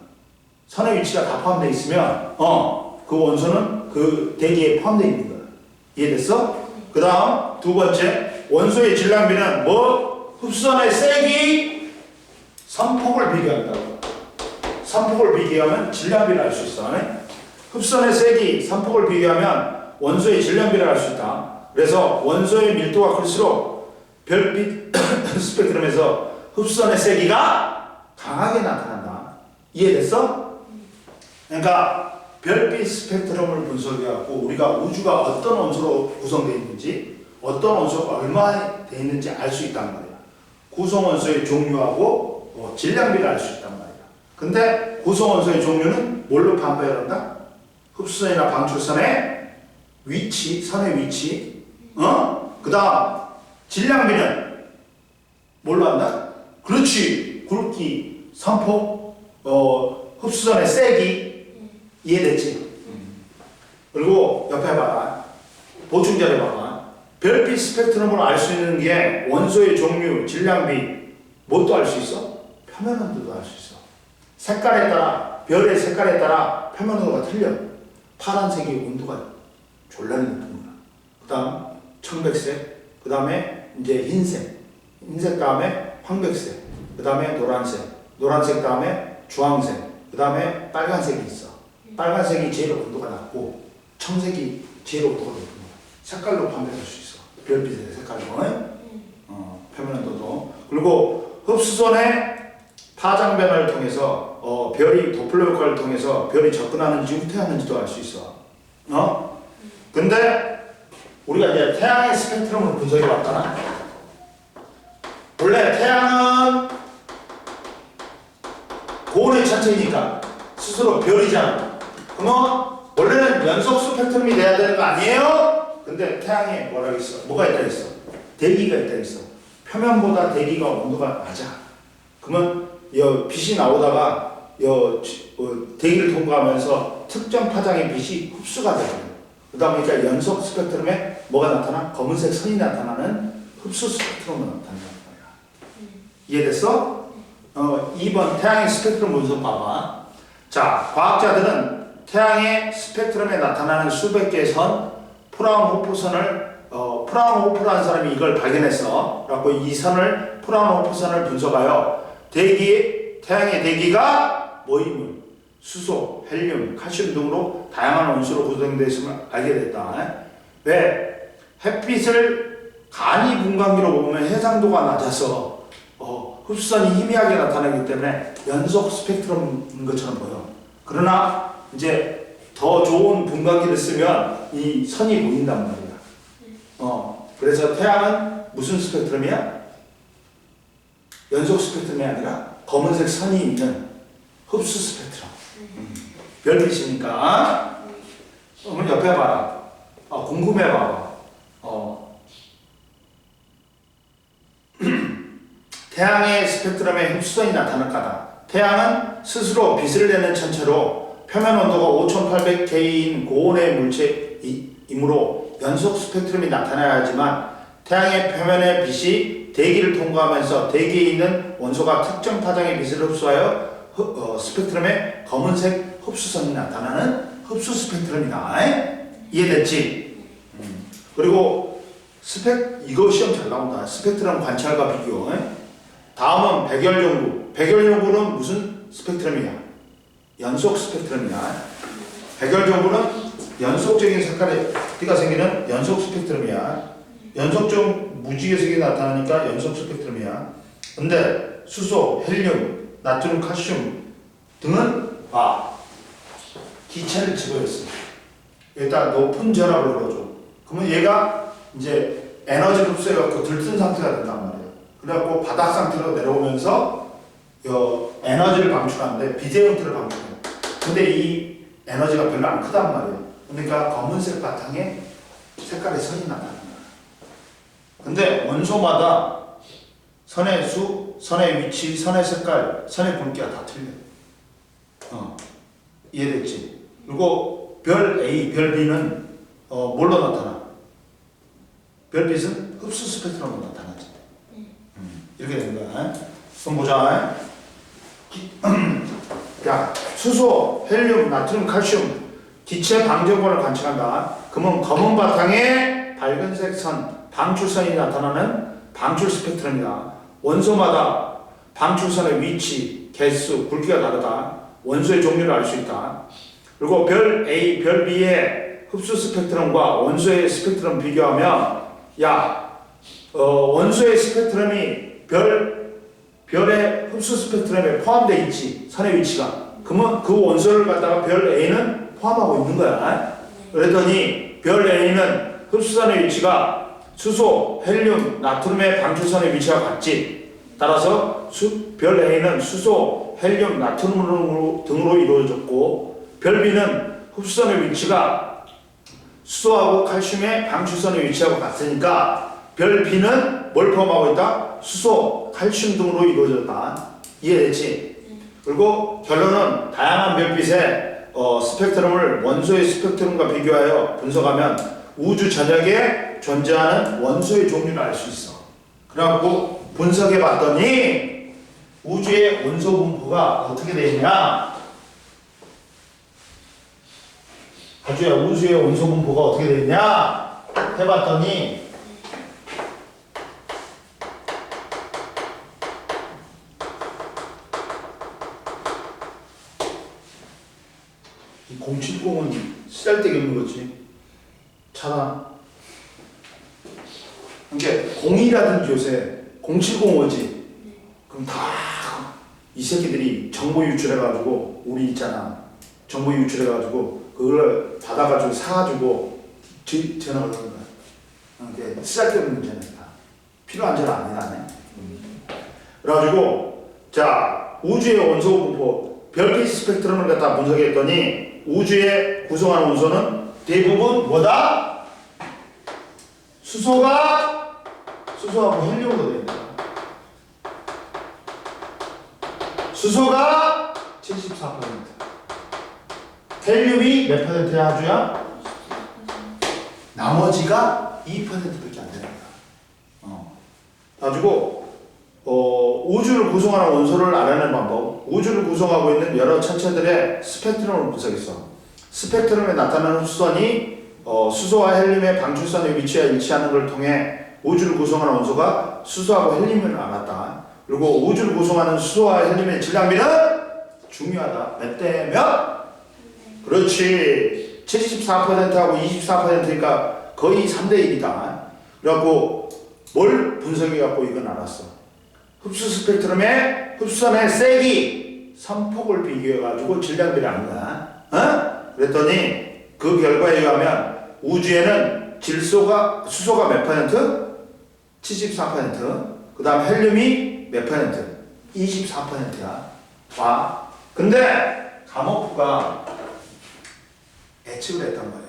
선의 위치가 다 포함되어 있으면 그 원소는 그 대기에 포함되어 있는 거야. 이해됐어? 그 다음 두 번째 원소의 질량비는 뭐? 흡수선의 세기, 선폭을 비교한다고. 선폭을 비교하면 질량비를 알 수 있어. 흡수선의 세기, 선폭을 비교하면 원소의 질량비를 알 수 있다. 그래서 원소의 밀도가 클수록 별빛 스펙트럼에서 흡수선의 세기가 강하게 나타난다. 이해됐어? 그러니까 별빛 스펙트럼을 분석해갖고 우리가 우주가 어떤 원소로 구성되어 있는지, 어떤 원소가 얼마나 되어 있는지 알 수 있단 말이야. 구성원소의 종류하고 질량비를 알 수 있단 말이야. 근데 구성원소의 종류는 뭘로 판별한다? 흡수선이나 방출선의 위치, 선의 위치, 그 다음 질량비는 뭘로 한다? 그렇지, 굵기, 선폭, 흡수선의 세기. 이해됐지? 그리고 옆에 봐봐. 보충자료 봐봐. 별빛 스펙트럼으로 알 수 있는 게 원소의 종류, 질량비, 뭣도 알 수 있어? 표면 온도도 알 수 있어. 색깔에 따라, 별의 색깔에 따라 표면 온도가 틀려. 파란색이 온도가 졸라리 높은 거야. 그 다음 청백색, 그 다음에 이제 흰색, 흰색 다음에 황백색, 그 다음에 노란색, 노란색 다음에 주황색, 그 다음에 빨간색이 있어. 빨간색이 제일 온도가 낮고 청색이 제일 온도가 높은 거야. 색깔로 판별할 수 있어. 별빛의 색깔로. 표면 온도도. 그리고 흡수선의 파장 변화를 통해서 별이 도플러 효과를 통해서 별이 접근하는지 후퇴하는지도 알 수 있어. 근데 우리가 이제 태양의 스펙트럼을 분석해 봤잖아. 원래 태양은 고온의 천체이니까 스스로 별이잖아. 그러면 원래는 연속 스펙트럼이 돼야 되는 거 아니에요? 근데 태양에 뭐라고 있어? 뭐가 있다 있어? 대기가 있다 있어. 표면보다 대기가 온도가 낮아. 그러면 빛이 나오다가 대기를 통과하면서 특정 파장의 빛이 흡수가 되거든. 그러다 보니까 연속 스펙트럼에 뭐가 나타나? 검은색 선이 나타나는 흡수 스펙트럼으로 나타난단 말이야. 이해됐어? 2번 태양의 스펙트럼 분석 봐봐. 자, 과학자들은 태양의 스펙트럼에 나타나는 수백 개의 선, 프라운호프선을 프라운호프라는 사람이 이걸 발견했어. 그래갖고 이 선을 프라운호프선을 분석하여 태양의 대기가 모이물, 수소, 헬륨, 칼슘 등으로 다양한 원소로 구성되어 있음을 알게 됐다. 왜? 햇빛을 간이 분광기로 보면 해상도가 낮아서 흡수선이 희미하게 나타나기 때문에 연속 스펙트럼인 것처럼 보여. 그러나 이제 더 좋은 분광기를 쓰면 이 선이 보인단 말이야. 그래서 태양은 무슨 스펙트럼이야? 연속 스펙트럼이 아니라 검은색 선이 있는 흡수 스펙트럼. 별빛이니까. 그러면 옆에 봐라. 궁금해 봐봐. 태양의 스펙트럼에 흡수선이 나타날 거다. 태양은 스스로 빛을 내는 천체로 표면 온도가 5800K인 고온의 물체이므로 연속 스펙트럼이 나타나야 하지만 태양의 표면의 빛이 대기를 통과하면서 대기에 있는 원소가 특정 파장의 빛을 흡수하여 스펙트럼에 검은색 흡수선이 나타나는 흡수 스펙트럼이다. 이해됐지? 그리고 이거 시험 잘 나온다. 스펙트럼 관찰과 비교. 다음은 백열전구. 백열전구는 무슨 스펙트럼이야? 연속 스펙트럼이야. 백열전구는 연속적인 색깔의 띠가 생기는 연속 스펙트럼이야. 연속적 무지개색이 나타나니까 연속 스펙트럼이야. 근데 수소, 헬륨, 나트륨, 칼슘 등은 기체를 집어였어. 일단 높은 전압을 걸어줘. 그러면 얘가 이제 에너지를 흡수해갖고 들뜬 상태가 된단 말이야. 그래갖고 바닥 상태로 내려오면서 에너지를 방출하는데 빛의 형태를 방출해. 근데 이 에너지가 별로 안 크단 말이야. 그러니까 검은색 바탕에 색깔의 선이 나타나는 거야. 근데 원소마다 선의 수, 선의 위치, 선의 색깔, 선의 굵기가 다 틀려. 이해됐지? 그리고 별 A, 별 B는 뭘로 나타나? 별 B는 흡수 스펙트럼으로 나타나지. 이렇게 되는 거야. 그럼 보자. 야, 수소, 헬륨, 나트륨, 칼슘, 기체 방정권을 관측한다. 그러면 검은 바탕에 밝은색 선, 방출선이 나타나는 방출 스펙트럼이다. 원소마다 방출선의 위치, 개수, 굵기가 다르다. 원소의 종류를 알 수 있다. 그리고 별 A, 별 B의 흡수 스펙트럼과 원소의 스펙트럼 비교하면 원소의 스펙트럼이 별의 흡수 스펙트럼에 포함되어 있지. 선의 위치가. 그러면 그 원소를 갖다가 별 A는 포함하고 있는 거야. 그랬더니 별 A는 흡수선의 위치가 수소, 헬륨, 나트륨의 방출선의 위치와 같지. 따라서 별 A는 수소, 헬륨, 나트륨 등으로 이루어졌고 별 B는 흡수선의 위치가 수소하고 칼슘의 방출선의 위치하고 같으니까 별 B는 뭘 포함하고 있다? 수소, 칼슘 등으로 이루어졌다. 이해됐지? 그리고 결론은 다양한 별빛의 스펙트럼을 원소의 스펙트럼과 비교하여 분석하면 우주 전역에 존재하는 원소의 종류를 알 수 있어. 그래갖고 분석해 봤더니 우주의 원소 분포가 어떻게 되어 있냐? 아주야, 우주의 원소 분포가 어떻게 되어 있냐? 해봤더니 이 070은 쓰잘데기 없는 거지. 차단. 그러니까 0이라든지 요새 070오지. 그럼 다 이 새끼들이 정보 유출해가지고 우리 있잖아. 정보 유출해가지고 그걸 받아가지고 사가지고 전화를 하는 거야. 그러니까 쓰잘데기 없는 문제니까. 필요한 전화 안 해. 그래가지고 자 우주의 원소 분포 별빛 스펙트럼을 갖다 분석했더니 우주의 구성하는 원소는 대부분 뭐다? 수소하고 헬륨으로 됩니다. 수소가 74%. 헬륨이 몇 퍼센트야, 아주야? 나머지가 2%밖에 안 되는 거야. 가지고 우주를 구성하는 원소를 알아내는 방법. 우주를 구성하고 있는 여러 천체들의 스펙트럼을 분석했어. 스펙트럼에 나타나는 수선이 수소와 헬륨의 방출선의 위치와 일치하는 것을 통해 우주를 구성하는 원소가 수소하고 헬륨을 알았다. 그리고 우주를 구성하는 수소와 헬륨의 질량비는 중요하다. 몇 대 몇? 그렇지. 74%하고 24%니까 거의 3대 1이다. 그래갖고 뭘 분석해갖고 이건 알았어. 흡수 스펙트럼의 흡수선의 세기, 선폭을 비교해가지고 질량비를 안 거야. 그랬더니 그 결과에 의하면 우주에는 수소가 몇 퍼센트? 74%. 그 다음 헬륨이 몇 퍼센트? 24%야. 와. 근데 가모프가 예측을 했단 말이야.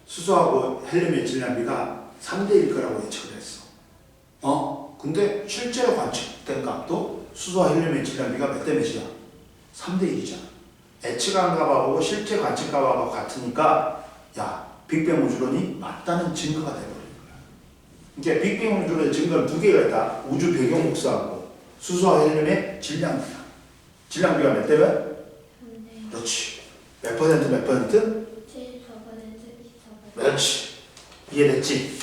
수소하고 헬륨의 질량비가 3대1 거라고 예측을 했어. 근데 실제로 관측된 값도 수소와 헬륨의 질량비가 몇 대 몇이야? 3대1이잖아. 예측한 값하고 실제 관측 값하고 같으니까 빅뱅 우주론이 맞다는 증거가 되어버린 거야. 그러니까 빅뱅 우주론의 증거는 두 개가 있다. 우주 배경 복사하고 수소와 헬륨의 질량비야. 질량비가 몇 대 몇? 3대 그렇지. 몇 퍼센트 몇 퍼센트? 74%, 24%. 그렇지. 이해됐지?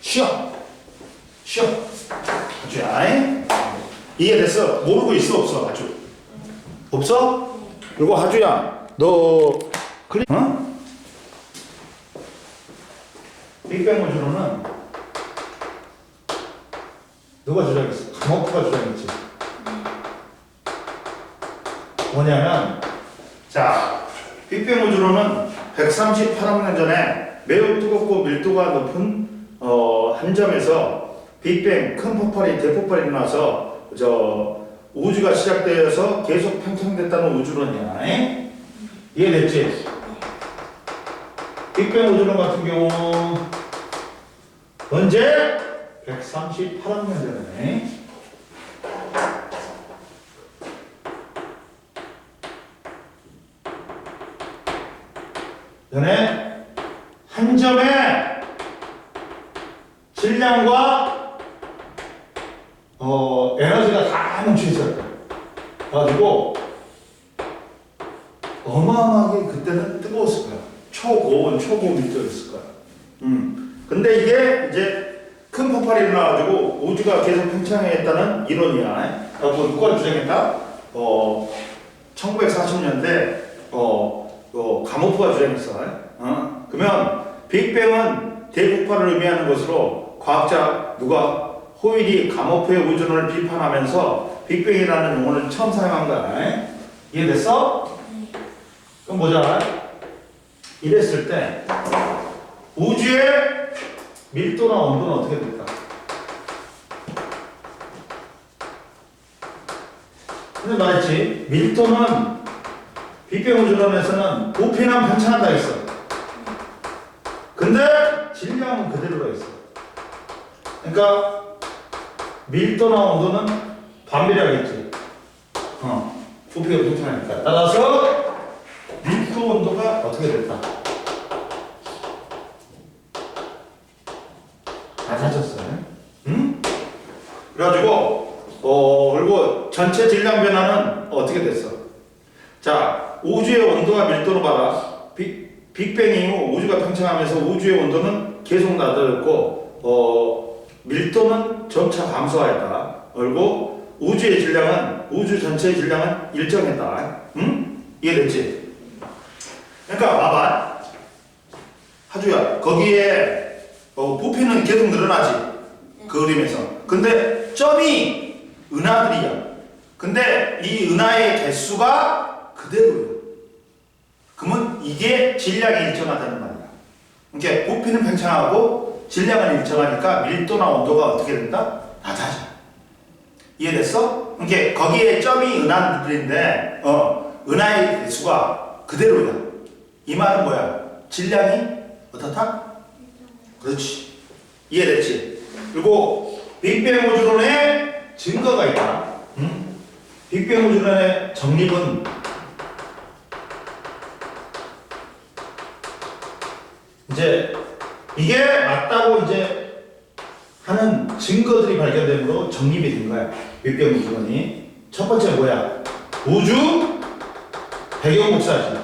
쉬어. 하주야. 이해됐어? 모르고 있어 없어? 하주. 없어? 그리고 하주야, 너 빅뱅 우주론은 누가 주장했어? 가모프가 주장했지. 뭐냐면 빅뱅 우주론은 138억 년 전에 매우 뜨겁고 밀도가 높은 한 점에서 빅뱅 큰 폭발이 대폭발이 일어나서 우주가 시작되어서 계속 팽창됐다는 우주론이야. 이해됐지? 빅뱅 우주론 같은 경우 언제? 138억 년 전에 변에 한 점의 질량과 에너지가 다 뭉쳐 있었다. 그래가지고 어마어마하게 그때는 뜨거웠을 거야. 초고온, 초고온 밀도였을 거야. 근데 이게 이제 큰 폭발이 일어나가지고 우주가 계속 팽창했다는 이론이야. 그리고 누가 주장했다? 1940년대 가모프가 주장했어. 그러면 빅뱅은 대폭발을 의미하는 것으로 과학자 누가 호일이 가모프의 우주론을 비판하면서 빅뱅이라는 용어를 처음 사용한 거야. 이해됐어? 그럼 보자. 이랬을 때 우주의 밀도나 온도는 어떻게 될까? 근데 말했지, 밀도는 빅뱅 우주론에서는 부피는 팽창한다 했어. 근데 질량은 그대로가 있어. 그러니까 밀도나 온도는 반비례하겠지. 부피가 팽창하니까. 따라서 밀도 온도가 어떻게 될까? 다 찾았어요. 응? 그래가지고 그리고 전체 질량 변화는 어떻게 됐어? 자, 우주의 온도와 밀도로 봐라. 빅뱅 이후 우주가 팽창하면서 우주의 온도는 계속 낮아졌고 밀도는 점차 감소하였다. 그리고 우주의 질량은 우주 전체의 질량은 일정했다. 응? 이해됐지? 그러니까 봐봐. 하주야, 거기에 부피는 계속 늘어나지. 그 그림에서. 근데 점이 은하들이야. 근데 이 은하의 개수가 그대로예요. 그러면 이게 질량이 일정하다는 말이야. 그러니까 부피는 팽창하고 질량은 일정하니까 밀도나 온도가 어떻게 된다? 낮아져. 이해됐어? 그러니까 거기에 점이 은하들인데 은하의 개수가 그대로야. 이 말은 뭐야? 질량이 어떻다? 그렇지. 이해됐지? 그리고 빅뱅 우주론의 증거가 있다. 빅뱅 우주론의 정립은 이제 이게 맞다고 이제 하는 증거들이 발견됨으로 정립이 된 거야. 빅뱅 우주론이. 첫 번째 뭐야? 우주 배경 복사지.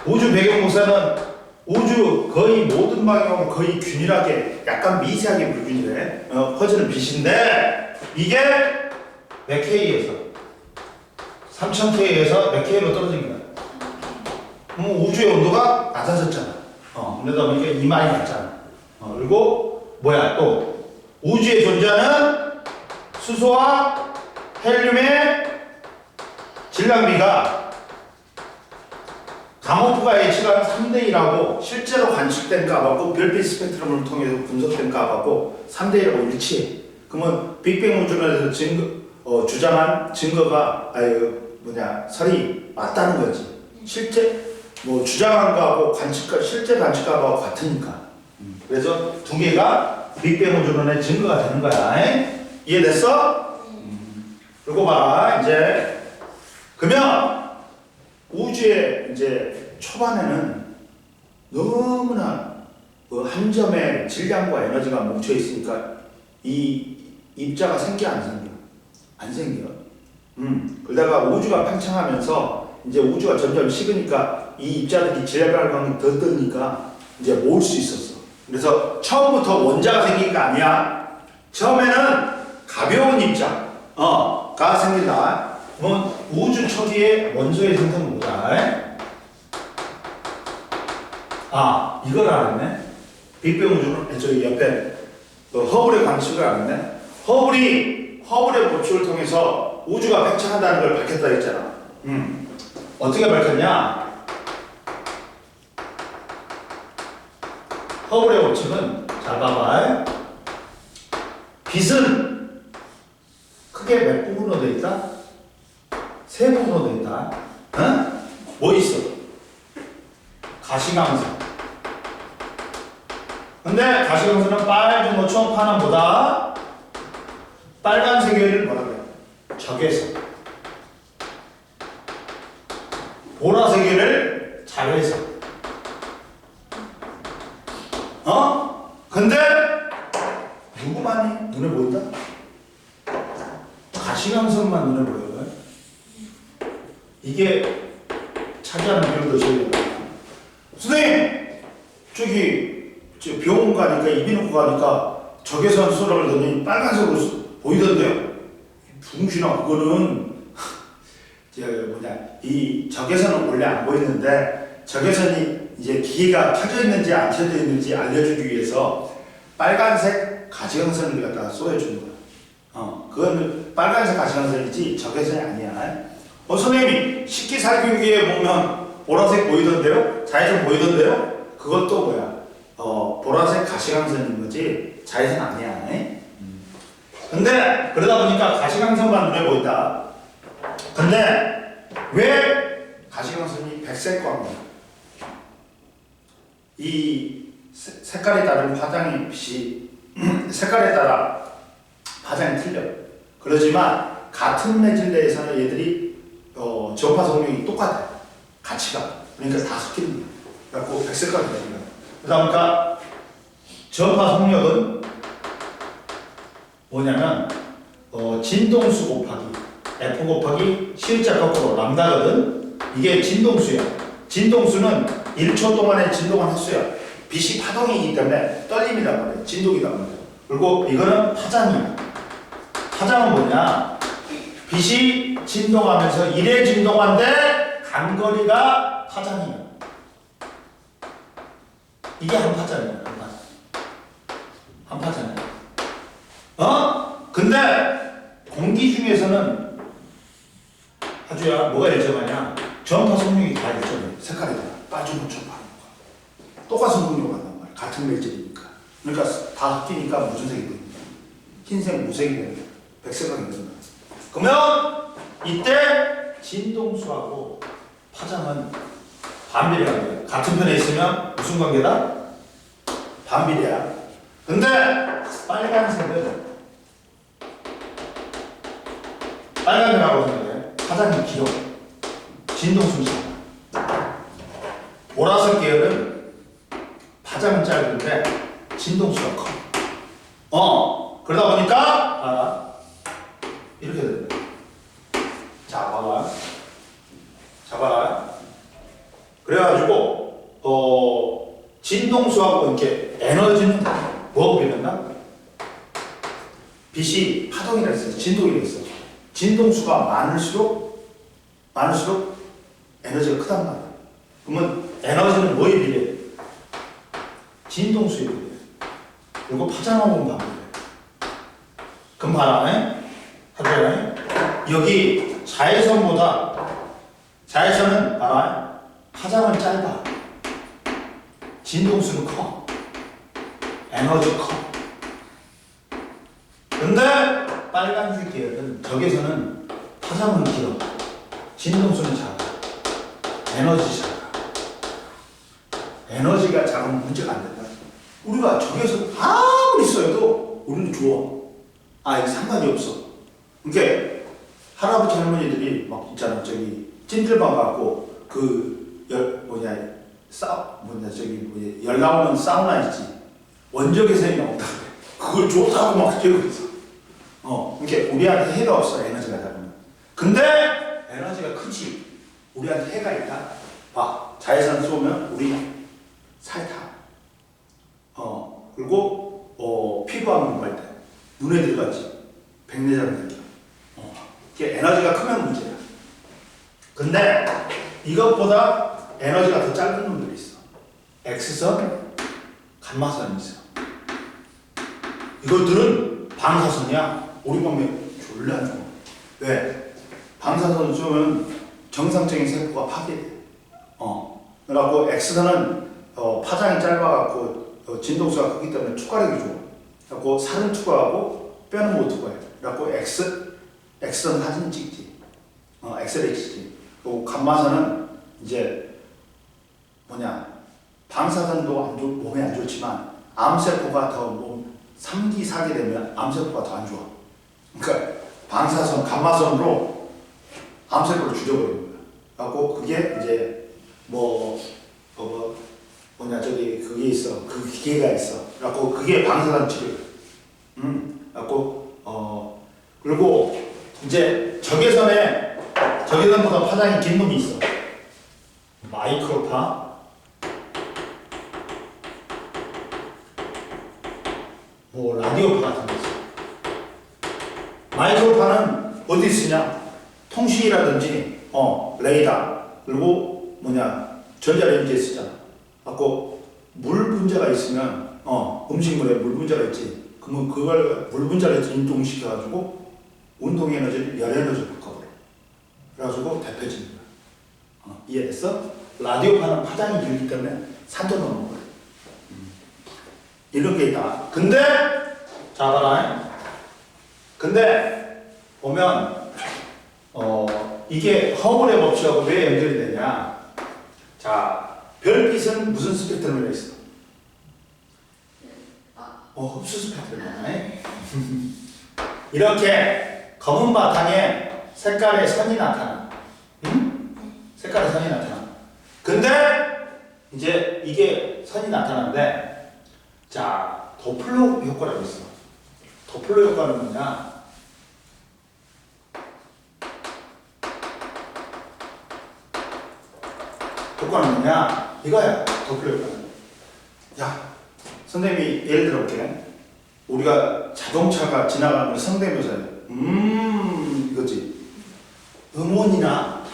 우주 배경 복사는 우주 거의 모든 방향으로 거의 균일하게 약간 미세하게 불균일해. 퍼지는 빛인데 이게 몇 K에서 3000K에서 몇 K로 떨어진 거야. 우주의 온도가 낮아졌잖아. 그러다 보니까 이 말이 맞잖아. 그리고 뭐야 또 우주에 존재하는 수소와 헬륨의 질량비가 가모프가 H가 3대1하고 실제로 관측된 값하고 별빛 스펙트럼을 통해서 분석된 값하고 3대1하고 일치해. 그러면 빅뱅 우주론에서 주장한 증거가 설이 맞다는 거지. 실제 주장한 거하고 실제 관측값하고 같으니까. 그래서 두 개가 빅뱅 우주론의 증거가 되는 거야. 이해됐어? 그리고 봐 이제 그러면 우주의 이제 초반에는 너무나 한 점의 질량과 에너지가 뭉쳐 있으니까 이 입자가 생겨 안 생겨? 안 생겨. 그러다가 우주가 팽창하면서 이제 우주가 점점 식으니까 이 입자들이 질량을 더 뜨니까 이제 모을 수 있었어. 그래서 처음부터 원자가 생긴 게 아니야. 처음에는 가벼운 입자가 생긴다. 그러면 우주 초기의 원소의 상태는 뭐다? 이걸 알았네. 빅뱅 우주는 저기 옆에 허블의 관측을 알았네. 허블의 보충을 통해서 우주가 팽창한다는 걸 밝혔다 했잖아. 어떻게 밝혔냐? 허블의 법칙은 자 봐봐. 빛은 크게 몇 부분으로 되어 있다? 세 부분으로 되어 있다. 뭐 있어? 가시광선. 근데 가시광선은 빨주, 노, 파남보다 빨간색을 뭐라 그래? 적외선. 보라색을 자외선. 가시광선만 눈에 보여요. 이게 차지하는 비율도 제일 높아요. 선생님, 저기 저 병원 가니까 이비인후과 가니까 적외선 소라를 넣으니 빨간색으로 보이던데요. 붕신아, 그거는 이 적외선은 원래 안 보이는데 적외선이 이제 기계가 켜져 있는지 안 켜져 있는지 알려주기 위해서 빨간색 가시광선을 갖다가 쏘여주는 거야. 그건 빨간색 가시광선이지 적외선이 아니야. 선생님이 식기살균기에 보면 보라색 보이던데요? 자외선 보이던데요? 그것도 뭐야? 보라색 가시광선인 거지 자외선 아니야. 근데 그러다 보니까 가시광선만 눈에 보인다. 근데 왜 가시광선이 백색 광이야? 이 색깔에 따른 화장의 빛이 색깔에 따라 화장이 틀려. 그러지만 같은 매질 내에서는 얘들이 전파 성능이 똑같아. 가치가. 그러니까 다 섞이는 거야. 그래갖고 백색깔이 되는 거야. 그러니까 전파 속력은 뭐냐면 진동수 곱하기 F 곱하기 실자 거꾸로 람다거든. 이게 진동수야. 진동수는 1초 동안의 진동한 횟수야. 빛이 파동이기 때문에 떨림이란 말이야. 진동이란 말이야. 그리고 이거는 파장이야. 파장은 뭐냐? 빛이 진동하면서 이래 진동한데 간거리가 파장이야. 이게 한 파장이야. 한 파장이야. 근데 공기 중에서는 하주야 뭐가 일정하냐? 전파 속력이 다 일정해. 색깔이 다 빠지면 전파하는 거야. 똑같은 속력을 한단 말이야. 같은 물질이니까. 그러니까 다 섞이니까 무슨 색이 됩니까? 흰색, 무색이 되는 거야. 백색깔이 되는 거야. 그러면 이때 진동수하고 파장은 반비례하는 거야. 같은 편에 있으면 무슨 관계다? 반비례야. 근데 빨간색은 빨간색하고 생각해. 파장이 길어. 진동수는 작아. 보라색 계열은 파장은 짧은데 진동수가 커. 그러다 보니까 이렇게 된다. 자, 봐봐. 그래가지고 진동수하고 이렇게 에너지는 뭐하고 비슷했나? 빛이 파동이라 했어. 진동이라 했어. 진동수가 많을수록 에너지가 크단 말이야. 그러면 에너지는 뭐에 비례해? 진동수에 비례해. 그리고 파장하고는 반비례해. 그럼 봐라. 하잖아요. 여기 자외선은 봐라. 파장은 짧아. 진동수는 커. 에너지 커. 근데 빨간색 계열은 적외선은 파장은 길어. 진동수는 작아. 에너지 작아. 에너지가 작으면 문제가 안 된다. 우리가 적외선 아무리 써도 우리는 좋아. 이거 상관이 없어. 그러니까 할아버지 할머니들이 막 있잖아. 저기 찜질방 가고 열 나오는 사우나 있지. 원적외선이 나온다. 그걸 좋다고 막 그러고 있어. 그러니까 우리한테 해가 없어. 에너지가 작으면. 근데 에너지가 크지. 우리한테 해가 있다. 봐. 자외선 쏘면 우리 살 타. 그리고 피부암 공부할 때 눈에 들어갔지. 백내장 들려. 이게 에너지가 크면 문제야. 근데 이것보다 에너지가 더 짧은 놈들이 있어. X선, 감마선이 있어. 이것들은 방사선이야. 우리 몸에 졸라 안 좋아. 왜? 방사선 쏘면 정상적인 세포가 파괴돼. 그래갖고 X선은 파장이 짧아갖고 진동수가 크기 때문에 투과력이 좋아. 그래갖고 살은 투과하고 뼈는 못 투과해. 그래갖고 X선 사진 찍지. 엑스레이 찍지. 그리고 감마선은 이제 방사선도 몸에 안 좋지만 암세포가 더 3기, 4기 되면 암세포가 더 안 좋아. 그러니까 방사선, 감마선으로 암세포를 죽여버리는 거야. 그래갖고 그게 이제 그게 있어. 그 기계가 있어. 그래갖고 그게 방사선 치료. 그래갖고 그리고 이제 적외선보다 파장이 긴 놈이 있어. 마이크로파, 뭐 라디오파 같은 거 있어. 마이크로파는 어디 쓰냐? 통신이라든지 레이더 그리고 전자레인지에 쓰잖아. 갖고 물 분자가 있으면 음식물에 물 분자가 있지. 그러면 그걸 물 분자를 진동시켜가지고 운동 에너지를 열 에너지로 바꿔버려. 그래가지고 대표지는 거야. 이해됐어? 라디오파는 파장이 길기 때문에 산도 넘는 거야. 이런 게 있다. 근데 자 봐라. 근데 보면 이게 허블의 법칙하고 왜 연결이 되냐? 자, 별빛은 무슨 스펙트럼에 있어? 흡수 스펙트럼이네. 이렇게 검은 바탕에 색깔의 선이 나타나. 응? 색깔의 선이 나타나. 근데 이제 이게 선이 나타나는데, 자, 도플러 효과라고 있어. 도플러 효과는 뭐냐? 효과는 뭐냐? 이거야. 도플러 효과는. 야, 선생님이 예를 들어볼게. 우리가 자동차가 지나가는 걸 성대묘사해. 이거지. 음원이나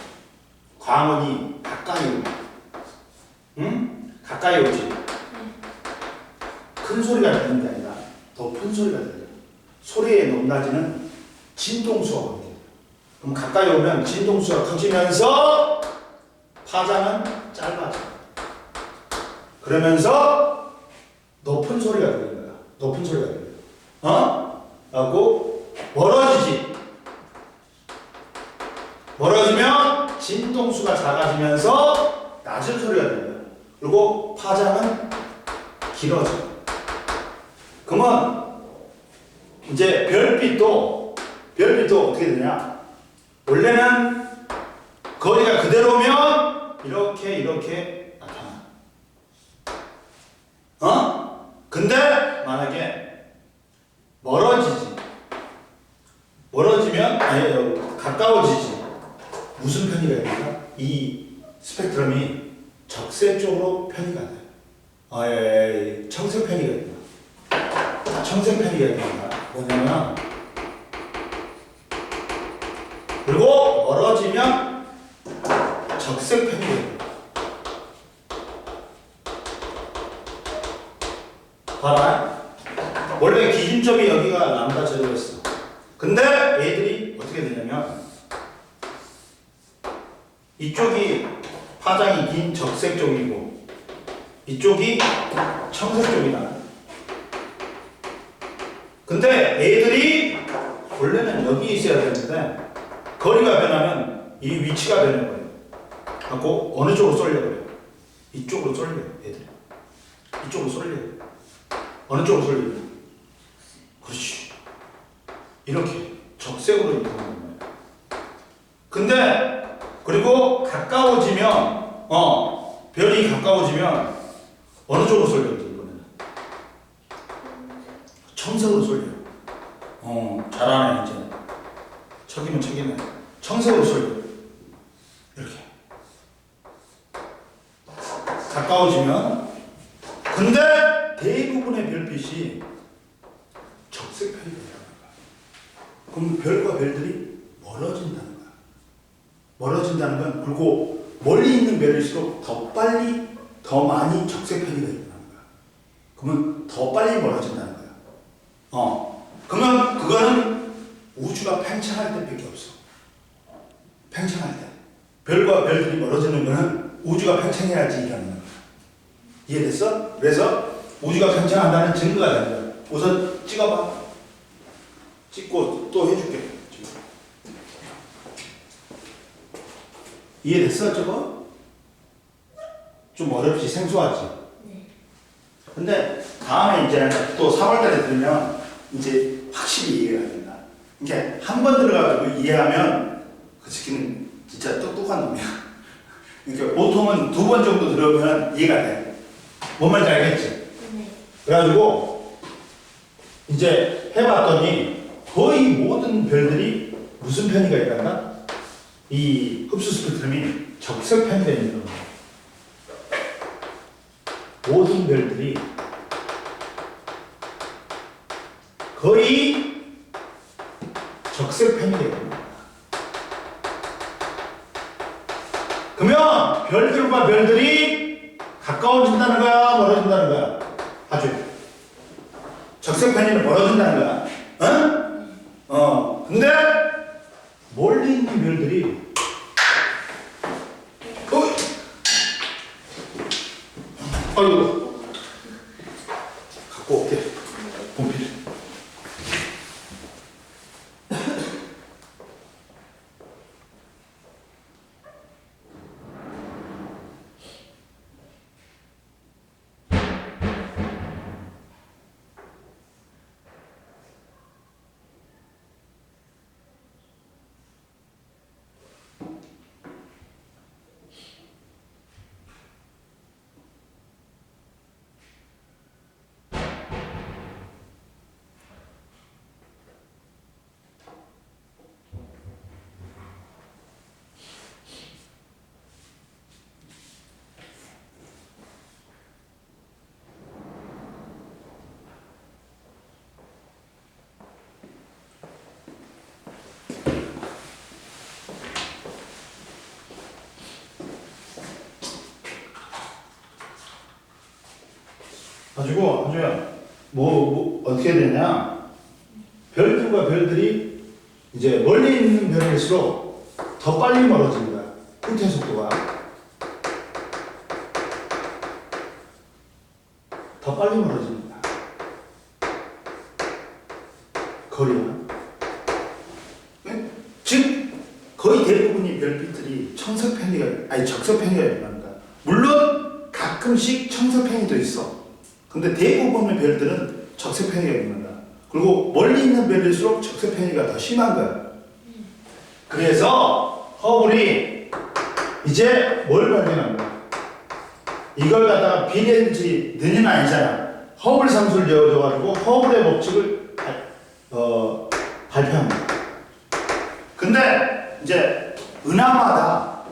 광원이 가까이 오면, 응? 가까이 오지. 큰 소리가 들리는 게 아니라 높은 소리가 들려. 소리의 높낮이는 진동수가 오거든. 그럼 가까이 오면 진동수가 커지면서 파장은 짧아져. 그러면서 높은 소리가 들리는 거야. 높은 소리가 들려. 하고 멀어지지. 멀어지면 진동수가 작아지면서 낮은 소리가 들려. 그리고 파장은 길어져. 그러면 이제 별빛도 어떻게 되냐? 원래는 거리가 그대로면 이렇게 나타나. 근데 만약에 멀어지면 가까워지지. 무슨 편의가 됩니까? 이 스펙트럼이 적색 쪽으로 편의가 돼. 청색 편의가 됩니다. 청색 편의가 됩니다. 뭐냐면 그리고 멀어지면 적색 편의가 됩니다. 봐라. 원래 기준점이 여기가 람다 제로였어. 근데 얘들이 어떻게 되냐면 이쪽이 파장이 긴 적색 쪽이고 이쪽이 청색 쪽이다. 근데 얘들이 원래는 여기 있어야 되는데 거리가 변하면 이 위치가 되는 거예요. 하고 어느 쪽으로 쏠려버려요? 이쪽으로 쏠려요. 얘들이 이쪽으로 쏠려요. 어느 쪽으로 쏠려요? 그렇지. 이렇게 적색으로 이동하는 거예요. 근데 그리고 가까워지면 별이 가까워지면 어느 쪽으로 쏠려요? 이번에는 청색으로 쏠려요. 잘하네 이제. 척이네. 청색으로 쏠려요. 이렇게 가까워지면. 근데 대부분의 별빛이 적색 편이 된다는 거야. 그럼 별과 별들이 멀어진다는 거야. 멀어진다는 건 그리고 멀리 있는 별일수록 더 빨리 더 많이 적색 편이가 일어나는 거야. 그러면 더 빨리 멀어진다는 거야. 그러면 그거는 우주가 팽창할 때밖에 없어. 팽창할 때. 별과 별들이 멀어지는 거는 우주가 팽창해야지 일어나는 거야. 이해됐어? 그래서 우주가 팽창한다는 증거가 되는 거야. 우선 찍어봐. 찍고 또 해줄게. 이해됐어 저거? 좀 어렵지? 생소하지? 네. 근데 다음에 이제 또 3월달에 들으면 이제 확실히 이해가 된다. 이게 한 번 들어가지고 이해하면 그 새끼는 진짜 똑똑한 놈이야. 그러니까 보통은 2번 정도 들으면 이해가 돼. 뭔 말인지 알겠지? 네. 그래가지고 이제 해봤더니 거의 모든 별들이 무슨 편의가 일어난다? 이 흡수 스펙트럼이 적색 편의가 있는 겁니다. 모든 별들이 거의 적색 편의가 있는 겁니다. 그러면 별들과 별들이 가까워진다는 거야, 멀어진다는 거야? 아주 적색 편의는 멀어진다는 거야. 근데 멀리 있는 별들이 아이고 갖고 올게. 분필. 가지고 아주야 뭐 어떻게 되냐? 별들과 별들이 이제 멀리 있는 별일수록 더 빨리 멀어지는 거야. 후퇴 속도가 더 빨리 멀어지는 거야. 거리가. 즉 거의 대부분의 별빛들이 청석 편의가 아니 적석 편의가 일어난다. 물론 가끔씩 청석 편의도 있어. 근데 대부분의 별들은 적색 편의가 일어난다. 그리고 멀리 있는 별일수록 적색 편의가 더 심한 거야. 그래서 허블이 이제 뭘 발견한 거야? 이걸 갖다가 비례인지 는은 아니잖아. 허블 상수를 넣어줘가지고 허블의 법칙을 발표한 거야. 근데 이제 은하마다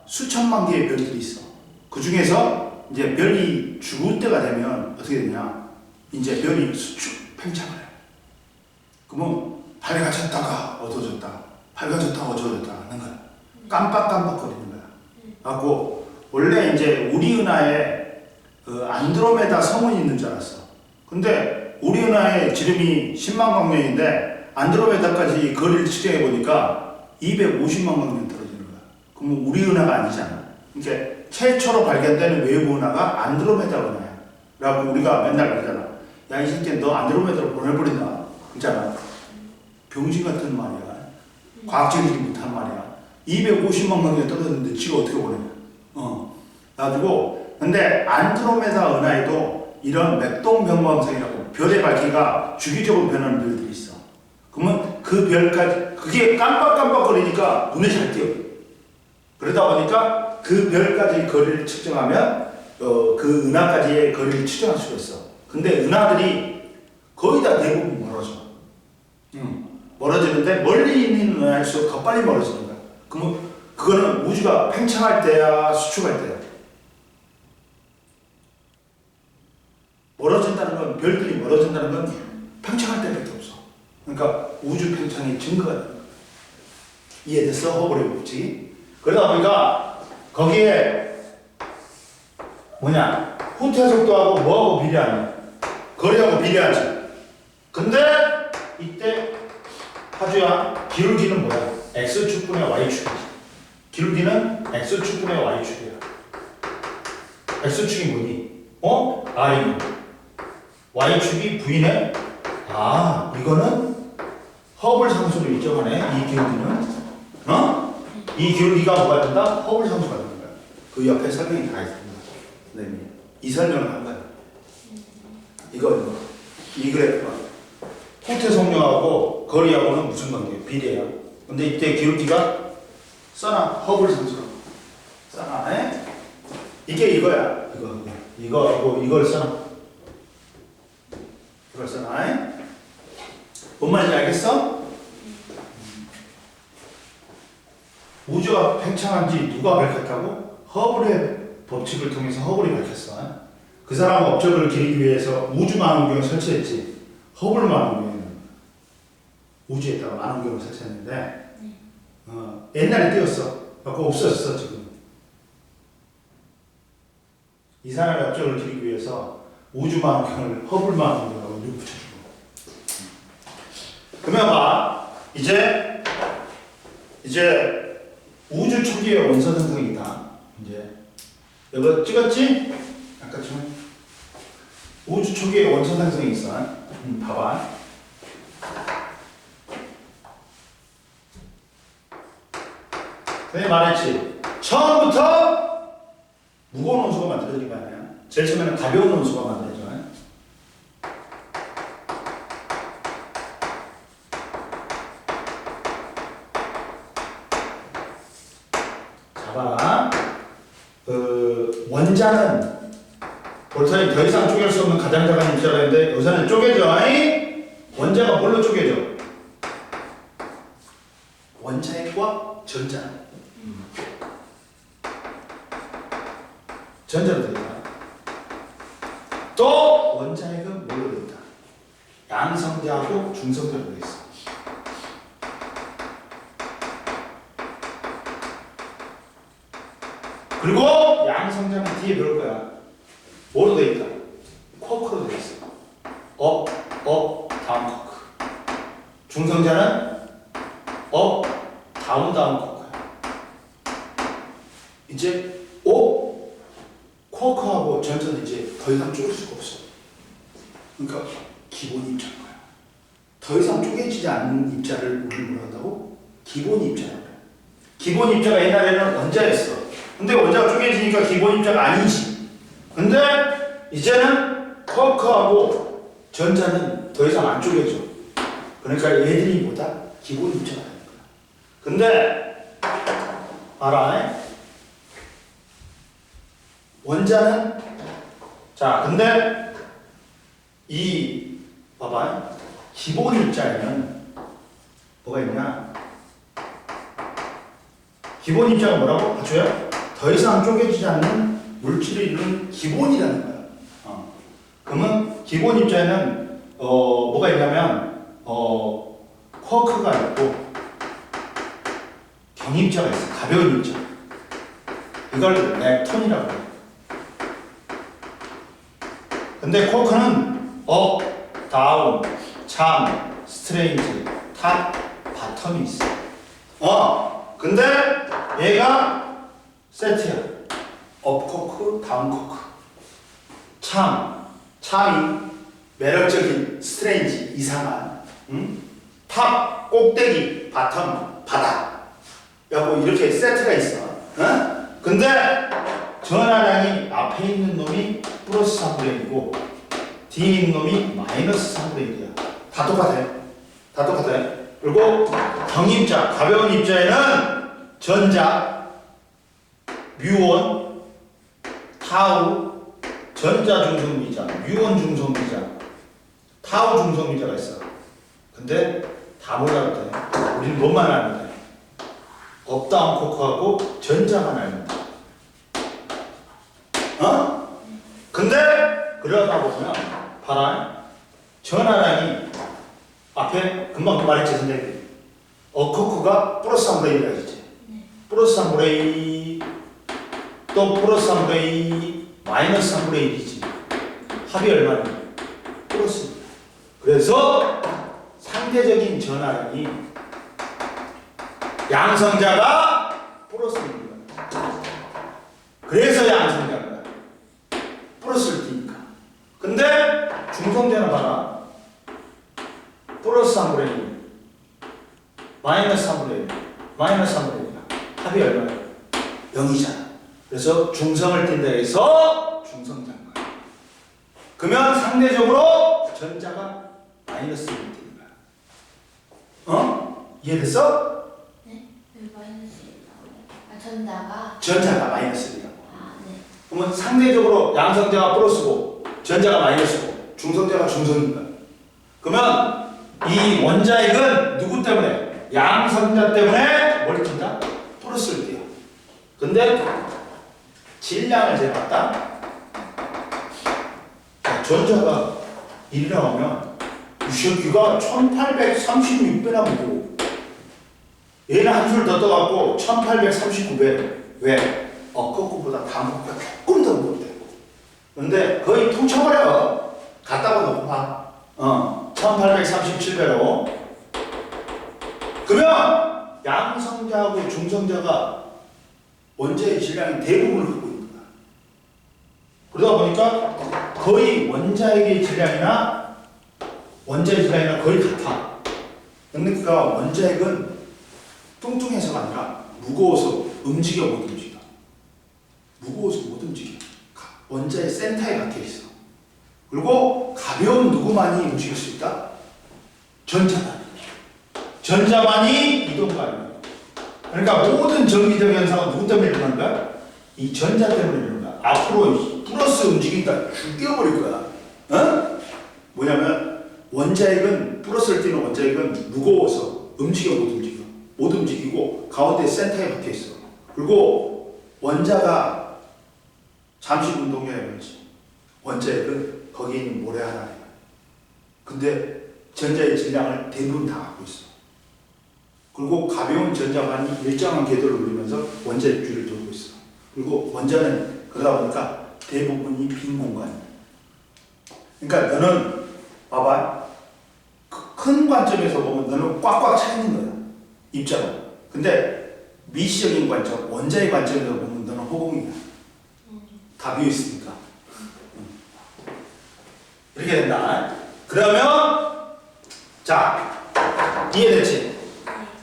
수천만 개의 별들이 있어. 그 중에서 이제 별이 죽을 때가 되면 어떻게 되냐? 이제 별이 수축 팽창을 해. 그러면 밝아졌다가 어두워졌다, 밝아졌다가 어두워졌다 하는 거야. 깜빡깜빡거리는 거야. 그래갖고 원래 이제 우리 은하에 안드로메다 성운이 있는 줄 알았어. 근데 우리 은하의 지름이 10만 광년인데 안드로메다까지 거리를 측정해 보니까 250만 광년 떨어지는 거야. 그러면 우리 은하가 아니잖아. 그러니까 최초로 발견되는 외부 은하가 안드로메다 은하야. 라고 우리가 맨날 그러잖아. 야, 이 새끼 너 안드로메다로 보내버린다. 그렇잖아. 병신 같은 말이야. 과학적이지 못한 말이야. 250만 광년 떨어졌는데 지가 어떻게 보내냐. 가지고 근데 안드로메다 은하에도 이런 맥동병범성이라고 별의 밝기가 주기적으로 변하는 별들이 있어. 그러면 그 별까지 그게 깜빡깜빡거리니까 눈에 잘 띄어. 그러다 보니까 그 별까지 거리를 측정하면 그 은하까지의 거리를 측정할 수가 있어. 근데 은하들이 거의 다 대부분 멀어져. 멀어지는데 멀리 있는 은하일수록 더 빨리 멀어지는 거야. 그러면 그거는 우주가 팽창할 때야 수축할 때야. 멀어진다는 건 별들이 멀어진다는 건 팽창할 때밖에 없어. 그러니까 우주 팽창이 증거가 되는 거야. 이해됐어? 허블의 법칙이? 그러다 보니까 거기에 뭐냐 후퇴 속도하고 뭐하고 비례하냐 거리하고 비례하지. 근데 이때 하주야 기울기는 뭐야? x축분의 y축이지. 기울기는 x축분의 y축이야. x축이 뭐니? r이네. y축이 v네. 아 이거는 허블 상수를 일정하네. 이 기울기는 이 기울기가 뭐가 된다? 허블 상수가 되는 거야. 그 옆에 설명이 다 있습니다. 네, 이 설명을 한 거야. 이거 이 그래프가 후퇴 속력하고 거리하고는 무슨 관계야? 비례야. 근데 이때 기울기가 써놔. 허블 상수라고 써놔. 에? 이게 이거야. 이거하고 이걸 써놔. 이걸 써놔. 뭔 말인지 알겠어? 우주가 팽창한지 누가 밝혔다고? 허블의 법칙을 통해서 허블이 밝혔어. 그 사람은 업적을 기리기 위해서 우주 망원경을 설치했지. 허블 망원경에는 우주에다가 망원경을 설치했는데 옛날에 띄었어. 그거 없어졌어 지금. 이 사람의 업적을 기리기 위해서 우주 망원경을 허블 망원경으로 이름 붙여주고. 그러면 봐. 이제 우주 초기의 원소 상승이다. 이제 이거 찍었지? 아까처럼 우주 초기의 원소 상승이 있어. 봐봐. 선생님 말했지. 처음부터 무거운 원소가 만들어진 거 아니야? 제일 처음에는 가벼운 원소가 만들어져. 봐라. 원자는 볼타임 더 이상 쪼갤 수 없는 가장 작은 입자라 했는데 여기서는 쪼개져. 원자가 뭘로 쪼개져? 원자핵과 전자. 전자로 되어 있다. 또 원자핵은 뭘로 되어 있다? 양성자하고 중성자로 되어 있어. 그리고 양성자는 뒤에 배울 거야. 뭐로 되어 있다? 쿼크로 되어 있어. 업, 다운 쿼크. 중성자는 업, 다운 쿼크야. 이제 쿼크하고 전자는 이제 더 이상 쪼갤 수가 없어. 그러니까 기본 입자인 거야. 더 이상 쪼개지지 않는 입자를 우리는 뭐라 한다고? 기본 입자라고 그래. 기본 입자가 옛날에는 원자였어. 근데 원자가 쪼개지니까 기본 입자가 아니지. 근데 이제는 쿼크하고 전자는 더 이상 안 쪼개져. 그러니까 얘들이 뭐다? 기본 입자가 되는 거야. 근데 알아? 원자는 자, 근데 이 봐봐. 기본 입자에는 뭐가 있냐? 기본 입자가 뭐라고? 맞춰요? 더 이상 쪼개지지 않는 물질을 이루는 기본이라는 거야. 그러면 기본 입자에는 뭐가 있냐면 쿼크가 있고 경입자가 있어. 가벼운 입자. 이걸 렙톤이라고 해. 근데 쿼크는 업, 다운, 참, 스트레인지, 탑, 바텀이 있어. 근데 얘가 세트야. 업 쿼크, 다운 쿼크. 참이 매력적인 스트레인지, 이상한. 탑, 꼭대기, 바텀, 바닥. 여보 이렇게 세트가 있어. 근데 전하량이 앞에 있는 놈이 플러스 3분의 1이고 뒤에 있는 놈이 마이너스 3분의 1이야. 다 똑같아. 그리고 경입자, 가벼운 입자에는 전자, 뮤온, 타우, 전자 중성미자, 뮤온 중성미자, 타우 중성미자가 있어. 근데 다 몰라도 돼. 우리는 뭐만 알면 돼? 업다운 쿼크하고 전자만 알면 돼. 근데 그러다 보면 봐라. 전하량이 앞에 금방 말했지 선생님. 쿼크가 플러스 3분의 1이라 했지. 플러스 3분의 2, 또 플러스 3분의 2, 마이너스 3분의 1이지. 합이 얼마냐? 플러스 1. 그래서 상대적인 전하량이 양성자가 플러스 1이야. 그래서 양성자가 플러스를 띄니까. 근데 중성자는 봐라. 플러스 3분의 1, 마이너스 3분의 1, 마이너스 3분의 1이야. 합이 얼마야? 0이잖아. 그래서 중성을 띈다 해서 중성자인 거야. 그러면 상대적으로 전자가 마이너스 1을 띄는 거야. 이해됐어? 네? 왜 마이너스 1 나와요? 전자가 마이너스 1이라고. 네. 그러면 상대적으로 양성자가 플러스고 전자가 마이너스고 중성자가 중성인 거야. 그러면 이 원자핵은 누구 때문에? 양성자 때문에 뭘 띈다? 플러스 근데 질량을 재봤다. 전자가 1이라고 하면 이 새끼가 1836배나 무거워. 얘는 한술 더 떠갖고 1839배. 왜? 거꾸보다 단거가 조금 더 무겁대. 근데 거의 퉁쳐버려. 갖다가 놓고 봐. 1837배로. 그러면 양성자하고 중성자가 원자의 질량이 대부분을 갖고 있는 거야. 그러다 보니까 거의 원자핵의 질량이나 거의 같아. 그러니까 원자핵은 뚱뚱해서가 아니라 무거워서 움직여 못 움직여. 무거워서 못 움직여. 원자의 센터에 박혀 있어. 그리고 가벼운 누구만이 움직일 수 있다? 전자만. 전자만이 이동가 아닙니다. 그러니까 모든 전기적 현상은 누구 때문에 일어나는 거야? 이 전자 때문에 일어나는 거야. 앞으로 플러스 움직인다 죽여버릴 거야. 어? 뭐냐면 원자핵은 플러스를 띄는 원자핵은 무거워서 움직여 못 움직이고 가운데 센터에 박혀 있어. 그리고 원자가 잠시 운동해야 그렇지. 원자핵은 거기에 있는 모래 하나야. 근데 전자의 질량을 대부분 다 갖고 있어. 그리고 가벼운 전자만이 일정한 궤도를 누리면서 원자의 줄을 돌고 있어. 그리고 원자는 그러다 보니까 대부분이 빈 공간이야. 그러니까 너는 봐봐. 큰 관점에서 보면 너는 꽉꽉 차 있는 거야. 입자로. 근데 미시적인 관점, 원자의 관점에서 보면 너는 허공이야. 다 비어 있으니까. 이렇게 된다. 그러면 자 이해됐지?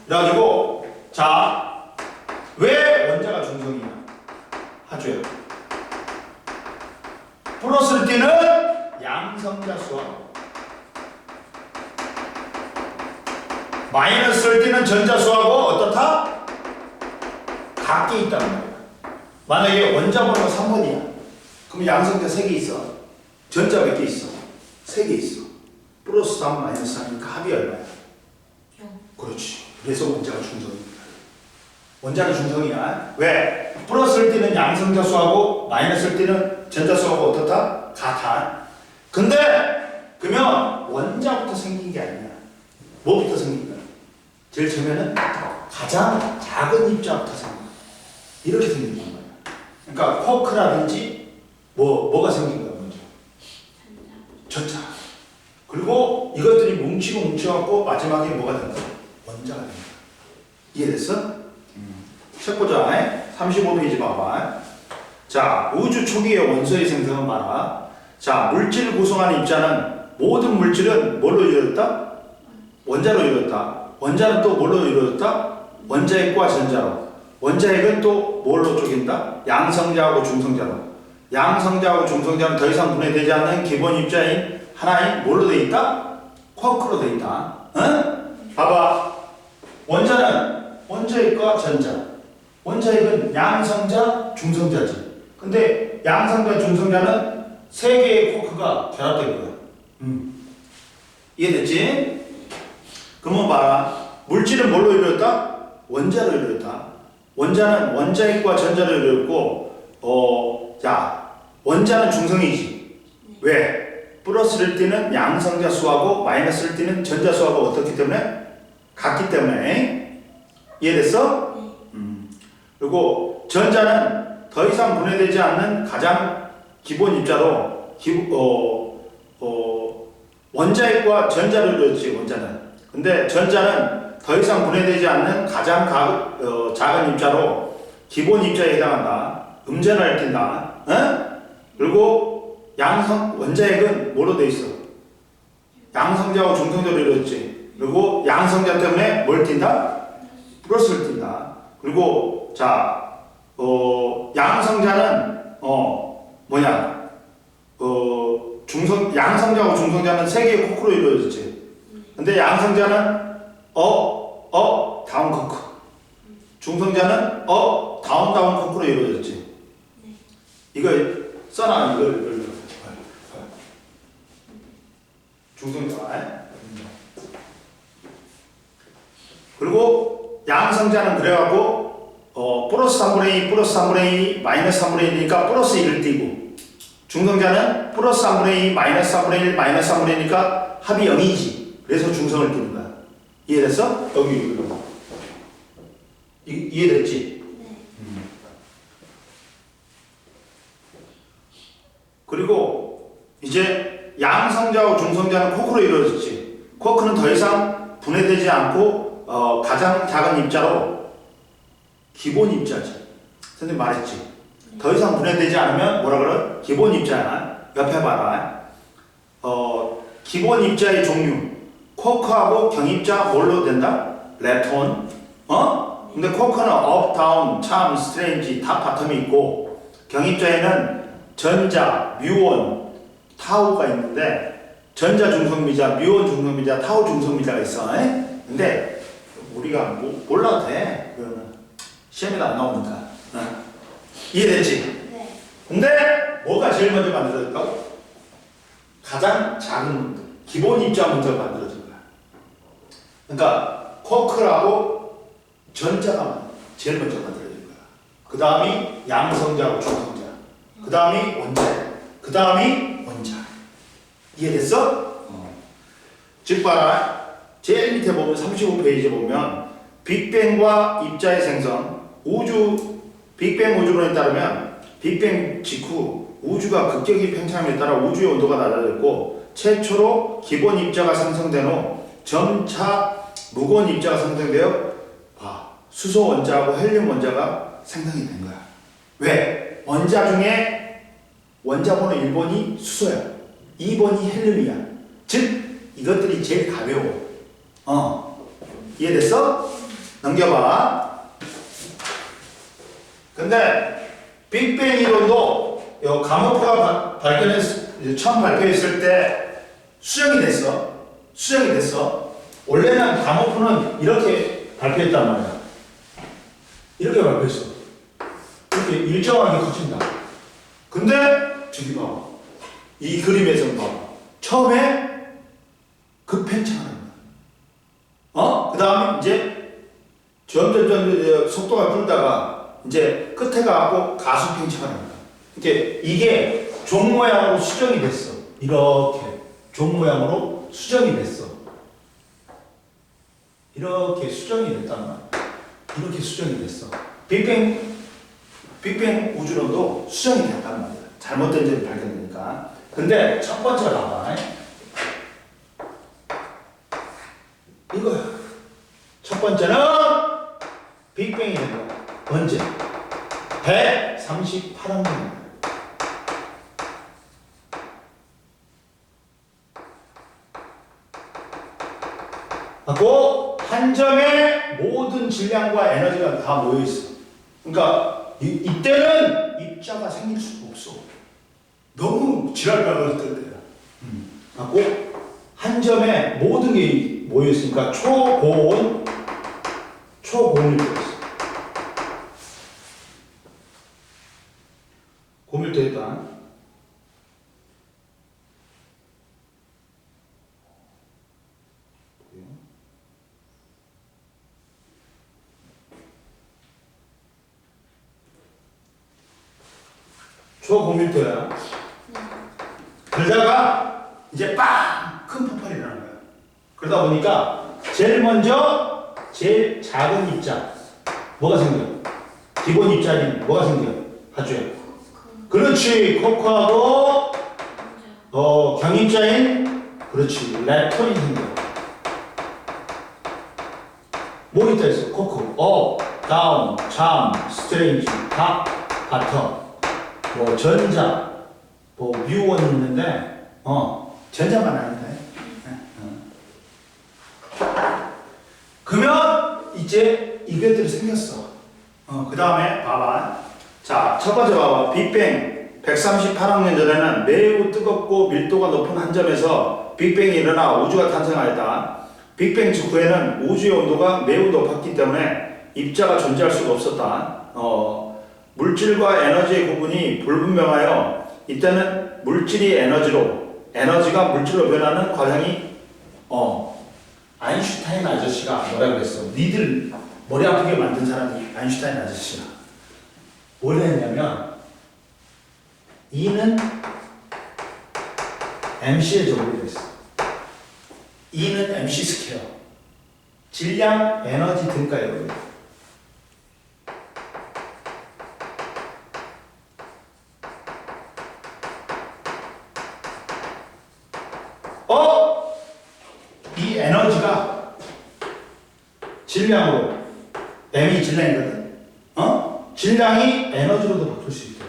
그래가지고 자 왜 원자가 중성이냐 하죠. 플러스를 띄는 양성자 수하고 마이너스를 띄는 전자 수하고 어떻다? 같게 있다는 거야. 만약에 원자 번호가 3번이야. 그럼 양성자 3개 있어. 전자 몇 개 있어? 3개 있어. 플러스 3 마이너스 3이니까 합이 얼마야? 0. 그렇지. 그래서 원자가 중성이야. 원자는 중성이야. 왜? 플러스를 띄는 양성자 수하고 마이너스를 띄는 전자 수하고 어떻다? 같아. 근데 그러면 원자부터 생긴 게 아니야. 뭐부터 생긴 거야? 제일 처음에는 가장 작은 입자부터 생긴 거야. 이렇게 생긴 거야. 그러니까 쿼크라든지 뭐가 생긴 거야 먼저? 전자. 그리고 이것들이 뭉쳐갖고 마지막에 뭐가 된 거야? 원자가 된 거야. 이해됐어? 책 보자. 35페이지 봐봐. 자, 우주 초기의 원소의 생성은 봐라. 자, 물질을 구성하는 입자는 모든 물질은 뭘로 이루어졌다? 원자로 이루어졌다. 원자는 또 뭘로 이루어졌다? 원자핵과 전자로. 원자핵은 또 뭘로 쪼갠다? 양성자하고 중성자로. 양성자하고 중성자는 더 이상 분해되지 않는 기본 입자인 하나인 뭘로 돼 있다? 쿼크로 돼 있다. 응? 봐봐. 원자는 원자핵과 전자. 원자핵은 양성자, 중성자지. 근데 양성자, 중성자는 세 개의 쿼크가 결합된 거야. 이해됐지? 그러면 봐라. 물질은 뭘로 이루어졌다? 원자로 이루어졌다. 원자는 원자핵과 전자로 이루어졌고, 자, 원자는 중성이지. 왜? 플러스를 띄는 양성자 수하고 마이너스를 띄는 전자 수하고 어떻기 때문에? 같기 때문에. 이해됐어? 그리고 전자는 더 이상 분해되지 않는 가장 기본 입자로 원자핵과 전자로 이루어지지. 원자는. 근데 전자는 더 이상 분해되지 않는 가장 작은 입자로 기본 입자에 해당한다. 음전을 띈다. 어? 그리고 원자핵은 뭐로 돼 있어? 양성자하고 중성자로 이루어졌지. 그리고 양성자 때문에 뭘 띈다? 플러스를 띈다. 그리고 자, 양성자는 뭐냐? 양성자하고 중성자는 세 개의 코크로 이루어졌지. 근데 양성자는 다운 코크. 중성자는 다운 코크로 이루어졌지. 이거 써놔. 이걸 중성자. 그리고 양성자는 그래갖고 플러스 3분의 2, 플러스 3분의 2, 마이너스 3분의 1이니까 플러스 1을 띄고 중성자는 플러스 3분의 2, 마이너스 3분의 1, 마이너스 3분의 1이니까 합이 0이지. 그래서 중성을 띄는 거야. 이해됐어? 여기. 이해됐지? 네. 그리고 이제 양성자하고 중성자는 쿼크로 이루어졌지. 쿼크는 더 이상 분해되지 않고 가장 작은 입자로 기본 입자지. 선생님 말했지. 더 이상 분해되지 않으면 뭐라 그래? 기본 입자야. 옆에 봐라. 기본 입자의 종류. 쿼크하고 경입자 뭘로 된다? lep톤. 근데 쿼크는 업, 다운, 참, 스트레인지 다 바텀이 있고 경입자에는 전자, 뮤온, 타우가 있는데 전자 중성미자, 뮤온 중성미자, 타우 중성미자가 있어. 근데 우리가 몰라도 돼. 그러면 시험에도 안 나오니까. 이해됐지? 네. 근데 뭐가 제일 먼저 만들어질까요? 가장 작은 기본 입자부터 만들어진 거야. 그러니까 쿼크라고 전자가 제일 먼저 만들어진 거야. 그 다음이 양성자하고 중성자. 그 다음이 원자. 그 다음이 원자. 이해됐어? 즉 봐라. 제일 밑에 보면 35페이지 보면 빅뱅과 입자의 생성, 빅뱅 우주론에 따르면 빅뱅 직후 우주가 급격히 팽창함에 따라 우주의 온도가 낮아졌고 최초로 기본 입자가 생성된 후 점차 무거운 입자가 생성되어 수소 원자하고 헬륨 원자가 생성이 된 거야. 왜? 원자 중에 원자 번호 1번이 수소야. 2번이 헬륨이야. 즉 이것들이 제일 가벼워. 이해됐어? 넘겨봐. 근데 빅뱅 이론도 가모프가 처음 발표했을 때 수정이 됐어. 원래는 가모프는 이렇게 발표했단 말이야. 이렇게 발표했어. 이렇게 일정하게 커진다. 근데 저기 봐봐. 이 그림에서 봐봐. 처음에 급팽창을 한다. 그 다음에 이제 점점 속도가 줄다가 이제 끝에 가고 가수 팽창을 합니다. 이게 종 모양으로 수정이 됐어. 이렇게 종 모양으로 수정이 됐어. 이렇게 수정이 됐단 말이야. 이렇게 수정이 됐어. 빅뱅 우주론도 수정이 됐단 말이야. 잘못된 점이 발견되니까. 근데 첫 번째 봐봐. 이거야. 첫 번째는 빅뱅이 된 거야. 언제? 138학년. 하고 한 점에 모든 질량과 에너지가 다 모여 있어. 그러니까 이때는 입자가 생길 수가 없어. 너무 지랄병을 뜰 때야. 하고 한 점에 모든 게 모여 있으니까 초고밀도였어. 고밀도였다. 초고밀도야. 그러다가 이제 빵! 큰 폭발이 일어나는 거야. 그러다 보니까 제일 먼저 제일 작은 입자 뭐가 생겨? 기본 입자는 뭐가 생겨? 하주야. 그렇지. 코크하고 경입자인 그렇지. 랩톤이 생겨. 뭐 있다 했어? 코크, 업, 다운, 참, 스트레인지, 탑, 바텀. 뭐 전자, 뭐 뮤원이 있는데 전자만 아닌데. 그러면 이제 이것들이 생겼어. 그 다음에 봐봐. 자, 첫 번째 봐봐. 빅뱅 138억 년 전에는 매우 뜨겁고 밀도가 높은 한 점에서 빅뱅이 일어나 우주가 탄생하였다. 빅뱅 직후에는 우주의 온도가 매우 높았기 때문에 입자가 존재할 수가 없었다. 물질과 에너지의 구분이 불분명하여 이때는 물질이 에너지가 물질로 변하는 과정이 아인슈타인 아저씨가 뭐라 그랬어? 니들 머리 아프게 만든 사람이 아인슈타인 아저씨야. 뭘 했냐면 E는 mc의 제곱이 됐어. E는 mc 스퀘어. 질량, 에너지 등가요. 이 에너지가 질량으로, m이 질량이거든. 질량이 에너지로도 바뀔 수 있대.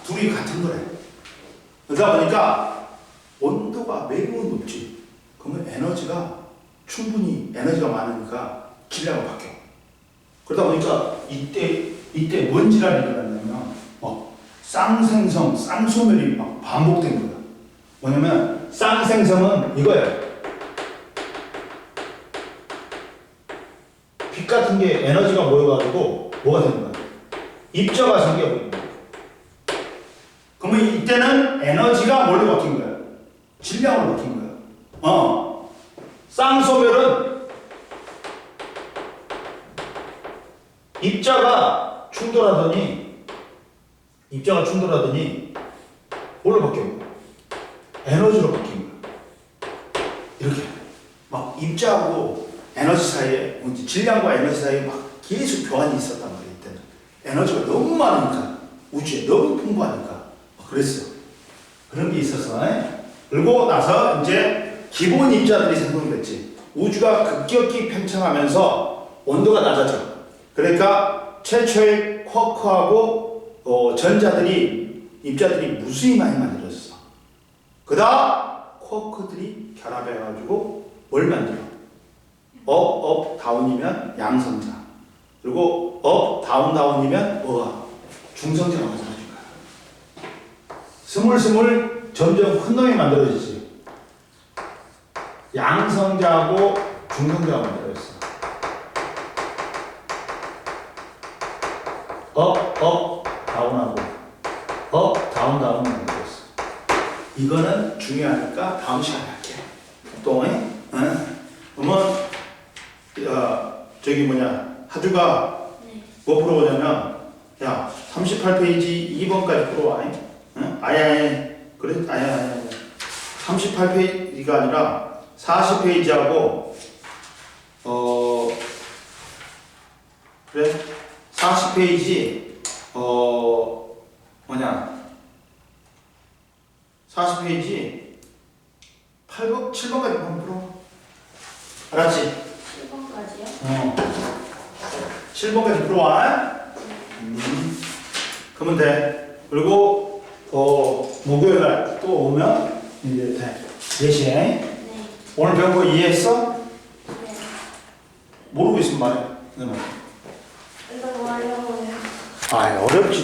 둘이 같은 거래. 그러다 보니까 온도가 매우 높지. 그러면 에너지가 많으니까 질량이 바뀌어. 그러다 보니까 이때 뭔 질환이 일어났냐면 쌍생성, 쌍소멸이 막 반복된 거야. 뭐냐면 쌍생성은 이거예요. 빛 같은 게 에너지가 모여가지고 뭐가 되는 거야? 입자가 생겨버리는 거야. 그러면 이때는 에너지가 뭘로 바뀐 거야? 질량으로 바뀐 거야. 쌍소멸은 입자가 충돌하더니 뭘로 바뀌어? 에너지로 바뀐 거야. 이렇게 막 입자하고 에너지 사이에, 질량과 에너지 사이에 막 계속 교환이 있었단 말이야. 이때는 에너지가 너무 많으니까, 우주에 너무 풍부하니까 그랬어. 그런 게 있어서. 그리고 나서 이제 기본 입자들이 생성됐지. 우주가 급격히 팽창하면서 온도가 낮아져. 그러니까 최초의 쿼크하고 입자들이 무수히 많이 만들어졌어. 그 다음 쿼크들이 결합해가지고 뭘 만들어? 업, 다운이면 양성자. 그리고 업, 다운이면 뭐가? 중성자가 만들어진 거야. 스물스물 점점 큰 놈이 만들어지지. 양성자하고 중성자가 만들어졌어. 업, 다운하고 다운이 만들어졌어. 이거는 중요하니까 다음 시간에 할게. 또, 그러면 하주가 네. 뭐 풀어보냐면, 야, 38페이지 2번까지 풀어와. 응? 아예, 그래? 아예. 38페이지가 아니라 40페이지하고, 그래? 40페이지, 40페이지 8번, 7번까지 한번 풀어. 알았지? 7번까지요? 7번까지 풀어와. 그러면 돼. 그리고 목요일날 또 오면 이제 돼. 4시에. 네. 오늘 배운 거 이해했어? 네. 모르고 있으면 말해. 이거 뭐 하려고 해요? 어렵지.